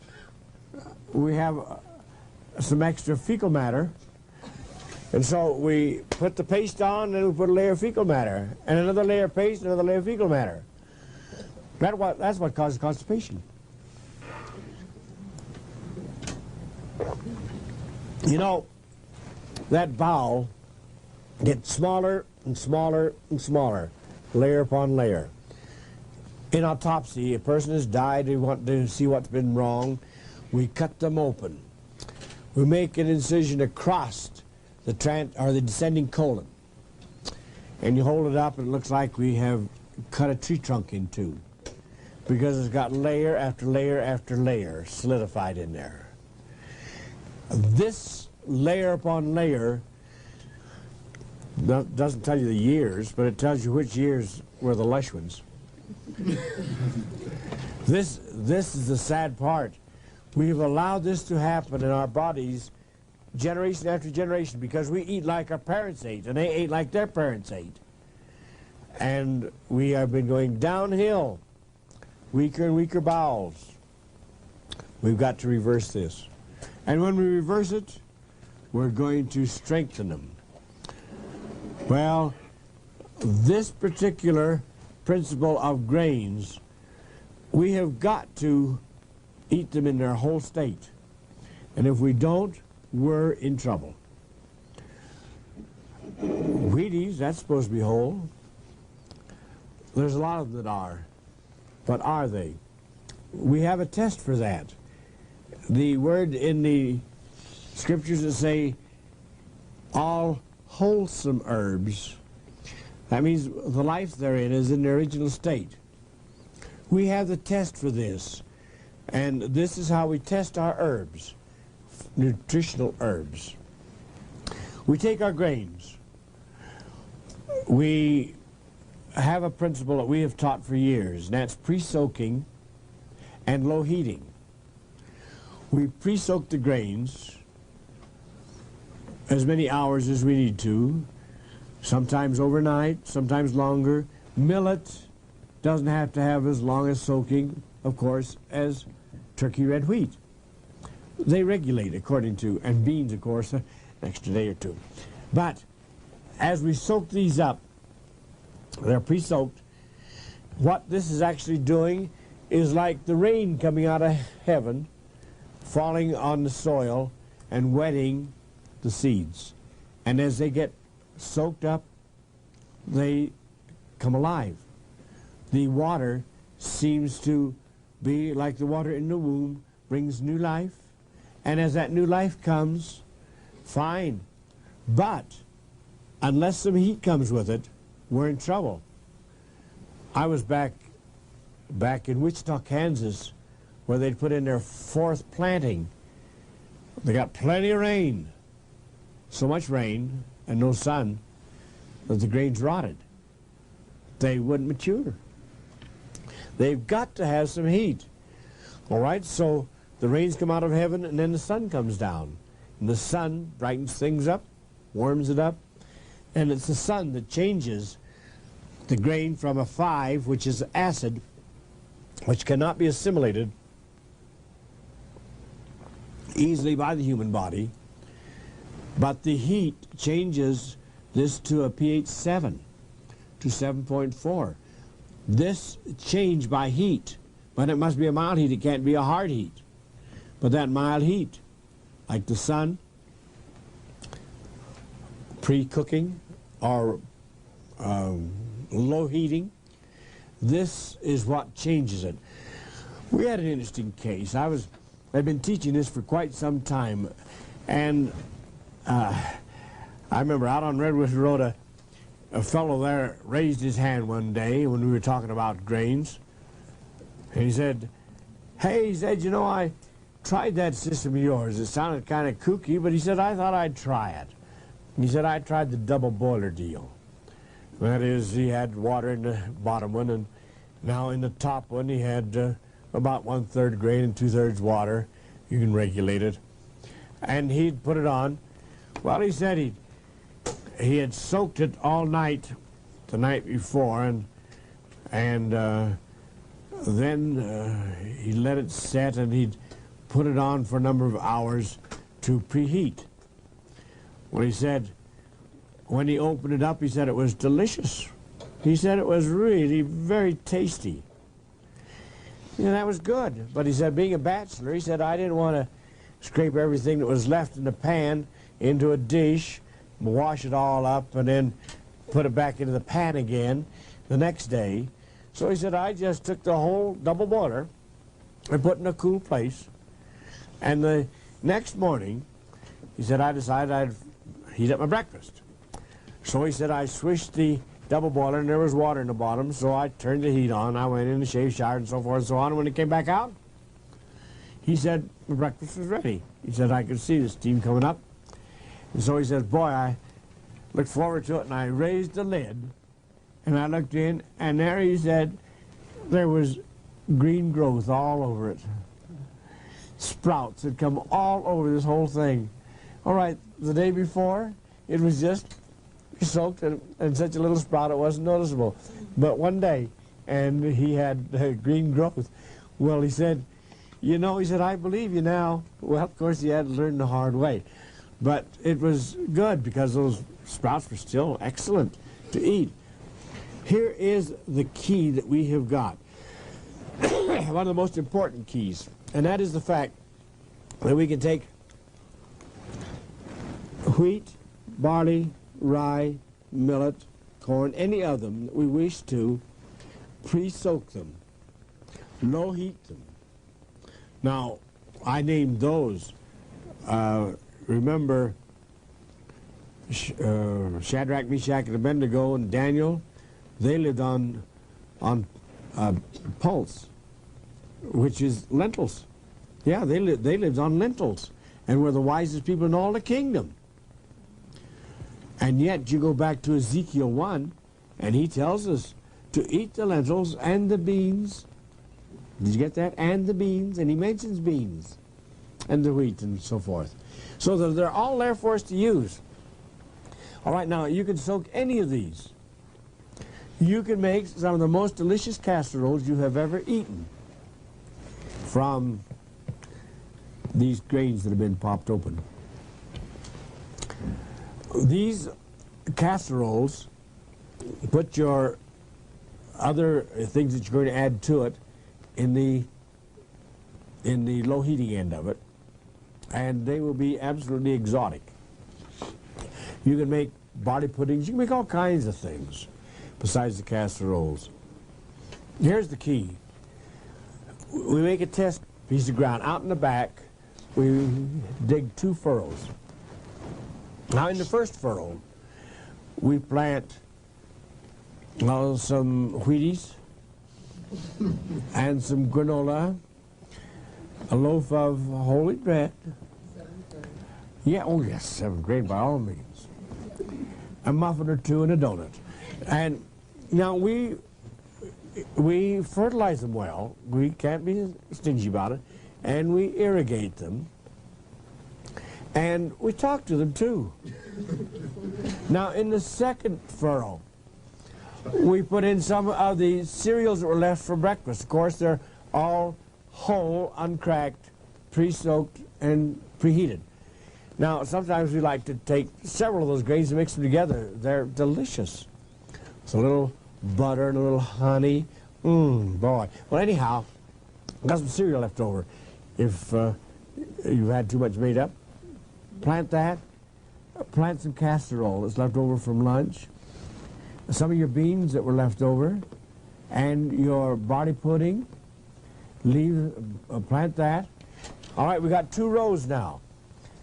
We have some extra fecal matter. And so we put the paste on, and we put a layer of fecal matter, and another layer of paste, another layer of fecal matter. That's what causes constipation. You know, that bowel gets smaller and smaller and smaller, layer upon layer. In autopsy, a person has died, we want to see what's been wrong. We cut them open. We make an incision across the descending colon. And you hold it up and it looks like we have cut a tree trunk in two, because it's got layer after layer after layer solidified in there. This layer upon layer doesn't tell you the years, but it tells you which years were the lush ones. This is the sad part. We've allowed this to happen in our bodies generation after generation because we eat like our parents ate, and they ate like their parents ate. And we have been going downhill, weaker and weaker bowels, We've got to reverse this. And when we reverse it, we're going to strengthen them. Well, this particular principle of grains, we have got to eat them in their whole state. And if we don't, we're in trouble. Wheaties, that's supposed to be whole. There's a lot of them that are. But are they? We have a test for that. The word in the scriptures that say all wholesome herbs, that means the life therein is in the original state. We have the test for this. And this is how we test our herbs, nutritional herbs. We take our grains. We have a principle that we have taught for years, and that's pre-soaking and low heating. We pre-soak the grains as many hours as we need to, sometimes overnight, sometimes longer. Millet doesn't have to have as long as soaking, of course, as turkey red wheat. They regulate according to, and beans, of course, an extra day or two. But as we soak these up, they're pre-soaked. What this is actually doing is like the rain coming out of heaven, falling on the soil and wetting the seeds. And as they get soaked up, they come alive. The water seems to be like the water in the womb, brings new life. And as that new life comes, fine. But unless some heat comes with it, we're in trouble. I was back in Wichita, Kansas, where they'd put in their 4th planting. They got plenty of rain. So much rain and no sun that the grains rotted. They wouldn't mature. They've got to have some heat. All right, so the rains come out of heaven and then the sun comes down. And the sun brightens things up, warms it up, and it's the sun that changes the grain from a 5, which is acid, which cannot be assimilated easily by the human body, but the heat changes this to a pH 7, to 7.4. This change by heat, but it must be a mild heat, it can't be a hard heat. But that mild heat, like the sun, pre-cooking or low heating, this is what changes it. We had an interesting case. I've been teaching this for quite some time, and I remember out on Redwood Road, a fellow there raised his hand one day when we were talking about grains, and he said, "Hey," he said, "you know, I tried that system of yours. It sounded kind of kooky, but," he said, "I thought I'd try it." He said, "I tried the double boiler deal." That is, he had water in the bottom one, and now in the top one he had about 1/3 grain and 2/3 water. You can regulate it. And he'd put it on. Well, he said he had soaked it all night the night before, and then he let it set, and he'd put it on for a number of hours to preheat. Well, he said, when he opened it up, he said it was delicious. He said it was really very tasty. Yeah, that was good. But he said, being a bachelor, he said, I didn't want to scrape everything that was left in the pan into a dish, wash it all up, and then put it back into the pan again the next day. So he said, I just took the whole double boiler and put it in a cool place. And the next morning, he said, I decided I'd heat up my breakfast. So he said, I swished the double boiler, and there was water in the bottom, so I turned the heat on. I went in and shaved, showered, and so forth and so on. And when it came back out, he said, the breakfast was ready. He said, I could see the steam coming up. And so he says, boy, I looked forward to it, and I raised the lid, and I looked in, and there, he said, there was green growth all over it. Sprouts had come all over this whole thing. All right, the day before, it was just soaked and such a little sprout it wasn't noticeable. But one day, and he had green growth. Well, he said, You know, he said, I believe you now. Well, of course, he had to learn the hard way. But it was good because those sprouts were still excellent to eat. Here is the key that we have got. One of the most important keys. And that is the fact that we can take wheat, barley, rye, millet, corn, any of them that we wish to, pre-soak them, low heat them. Now, I named those. Remember Shadrach, Meshach, and Abednego and Daniel? They lived on pulse, which is lentils. Yeah, they lived on lentils and were the wisest people in all the kingdom. And yet you go back to Ezekiel 1, and he tells us to eat the lentils and the beans. Did you get that? And the beans, and he mentions beans, and the wheat and so forth. So that they're all there for us to use. All right, now you can soak any of these. You can make some of the most delicious casseroles you have ever eaten from these grains that have been popped open. These casseroles, put your other things that you're going to add to it in the low heating end of it, and they will be absolutely exotic. You can make barley puddings, you can make all kinds of things besides the casseroles. Here's the key. We make a test piece of ground. Out in the back, we dig 2 furrows. Now in the first furrow, we plant some Wheaties and some granola, a loaf of whole wheat bread. Yeah, oh yes, 7th grade by all means. A muffin or 2 and a donut. And now we fertilize them well. We can't be stingy about it. And we irrigate them. And we talk to them too. Now in the second furrow, we put in some of the cereals that were left for breakfast. Of course, they're all whole, uncracked, pre-soaked, and preheated. Now, sometimes we like to take several of those grains and mix them together. They're delicious. It's a little butter and a little honey. Boy. Well, anyhow, I've got some cereal left over. If you've had too much made up, plant that. Plant some casserole that's left over from lunch. Some of your beans that were left over. And your barley pudding. Plant that. All right, we got 2 rows now.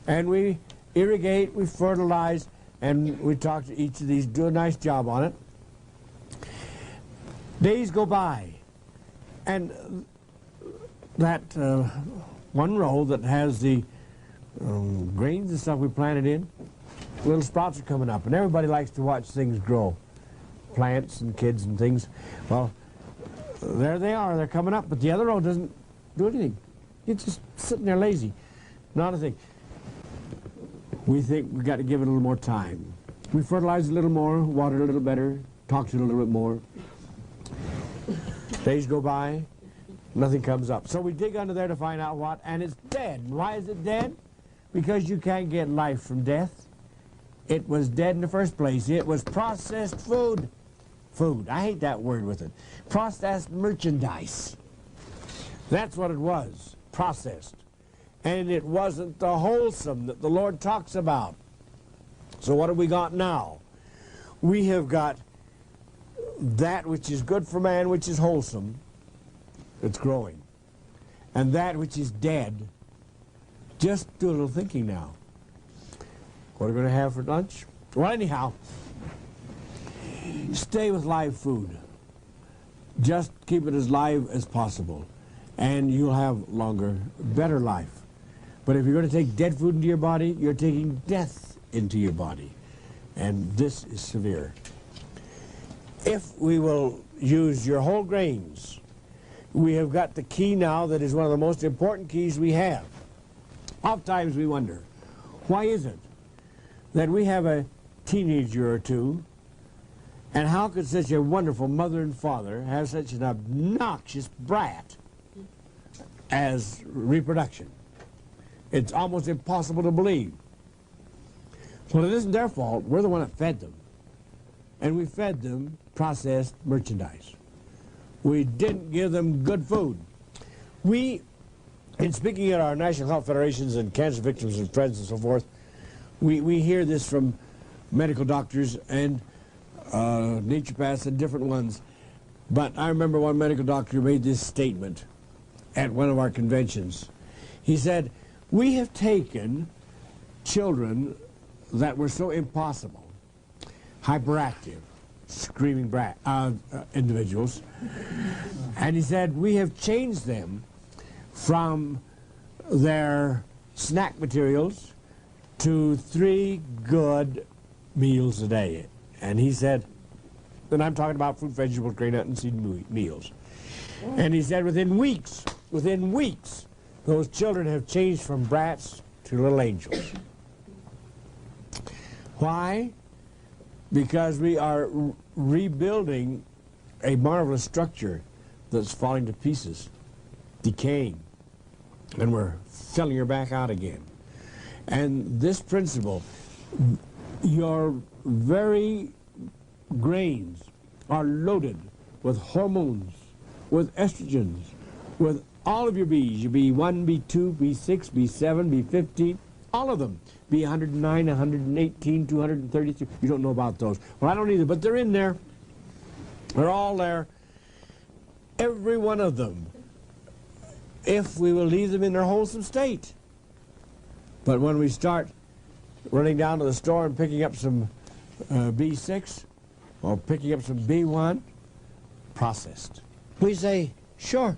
And we irrigate, we fertilize, and we talk to each of these, do a nice job on it. Days go by, and that one row that has the grains and stuff we planted in, little sprouts are coming up, and everybody likes to watch things grow. Plants and kids and things. Well, there they are, they're coming up, but the other row doesn't do anything. It's just sitting there lazy. Not a thing. We think we've got to give it a little more time. We fertilize a little more, water a little better, talk to it a little bit more. Days go by, nothing comes up. So we dig under there to find out what, and it's dead. Why is it dead? Because you can't get life from death. It was dead in the first place. It was processed food. Food. I hate that word with it. Processed merchandise. That's what it was. Processed. And it wasn't the wholesome that the Lord talks about. So what have we got now? We have got that which is good for man, which is wholesome, it's growing. And that which is dead, just do a little thinking now. What are we going to have for lunch? Well, anyhow, stay with live food. Just keep it as live as possible. And you'll have longer, better life. But if you're going to take dead food into your body, you're taking death into your body. And this is severe. If we will use your whole grains, we have got the key now that is one of the most important keys we have. Oftentimes we wonder, why is it that we have a teenager or two, and how could such a wonderful mother and father have such an obnoxious brat? as reproduction. It's almost impossible to believe. Well, it isn't their fault. We're the one that fed them. And we fed them processed merchandise. We didn't give them good food. We, in speaking at our National Health Federations and cancer victims and friends and so forth, we hear this from medical doctors and naturopaths and different ones. But I remember one medical doctor made this statement at one of our conventions. He said, we have taken children that were so impossible, hyperactive, screaming individuals, and he said, we have changed them from their snack materials to 3 good meals a day. And he said, and I'm talking about fruit, vegetables, grain, nut, and seed meals. And he said within weeks, those children have changed from brats to little angels. Why? Because we are rebuilding a marvelous structure that's falling to pieces, decaying, and we're filling her back out again. And this principle, your very grains are loaded with hormones, with estrogens, with all of your Bs, your B1, B2, B6, B7, B15, all of them. B109, 118, 232. You don't know about those. Well, I don't either, but they're in there. They're all there. Every one of them, if we will leave them in their wholesome state. But when we start running down to the store and picking up some B6 or picking up some B1, processed. We say, sure,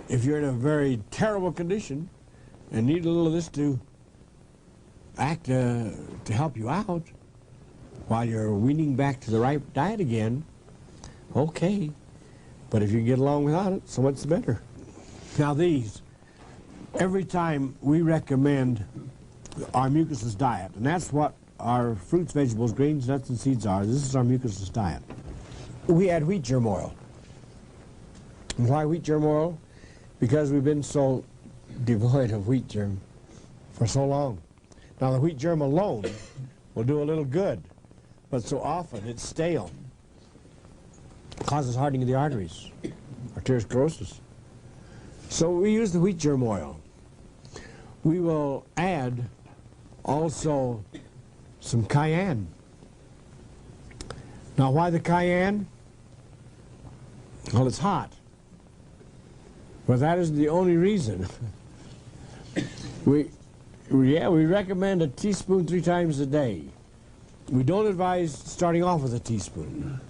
if you're in a very terrible condition and need a little of this to act to help you out while you're weaning back to the right diet again, okay. But if you get along without it, so much the better. Now these, every time we recommend our mucusless diet, and that's what our fruits, vegetables, grains, nuts, and seeds are. This is our mucusless diet. We add wheat germ oil. And why wheat germ oil? Because we've been so devoid of wheat germ for so long. Now the wheat germ alone will do a little good, but so often it's stale. It causes hardening of the arteries, arteriosclerosis. So we use the wheat germ oil. We will add also some cayenne. Now why the cayenne? Well, it's hot. But that isn't the only reason. We recommend a teaspoon 3 times a day. We don't advise starting off with a teaspoon.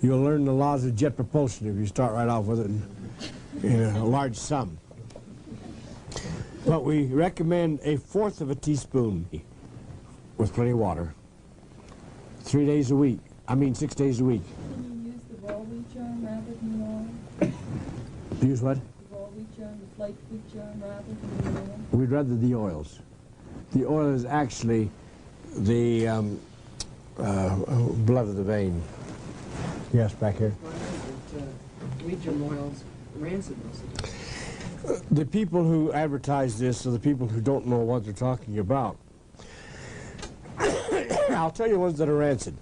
You'll learn the laws of jet propulsion if you start right off with it in a large sum. But we recommend 1/4 of a teaspoon with plenty of water. 3 days a week. I mean 6 days a week. Can you use the raw wheat germ rather than the oil? Use what? The raw wheat germ, the flake wheat germ rather than the oil? We'd rather the oils. The oil is actually the blood of the vein. Yes, back here. Wheat germ oil's rancid most of the time. The people who advertise this are the people who don't know what they're talking about. I'll tell you ones that are rancid.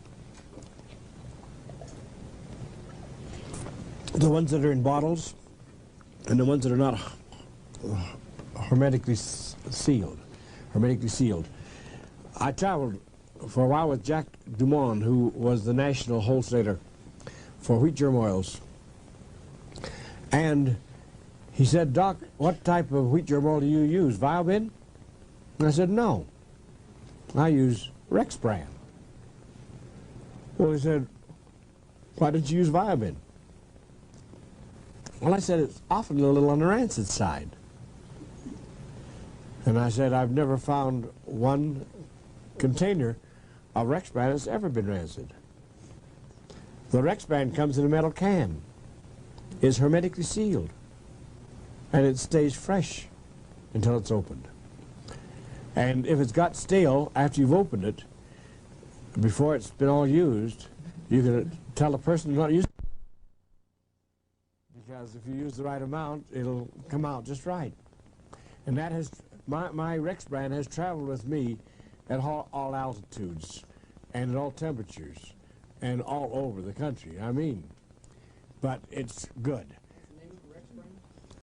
The ones that are in bottles and the ones that are not hermetically sealed. I traveled for a while with Jack Dumont, who was the national wholesaler for wheat germ oils. And he said, Doc, what type of wheat germ oil do you use? Viobin? And I said, no. I use Rex brand. Well, he said, why did you use Viobin? Well, I said, it's often a little on the rancid side. And I said, I've never found one container of Rex brand that's ever been rancid. The Rex brand comes in a metal can, is hermetically sealed, and it stays fresh until it's opened. And if it's got stale after you've opened it, before it's been all used, you can tell the person not using it does. If you use the right amount, it'll come out just right. And that has, my Rex brand has traveled with me at all altitudes and at all temperatures and all over the country. I mean, but it's good.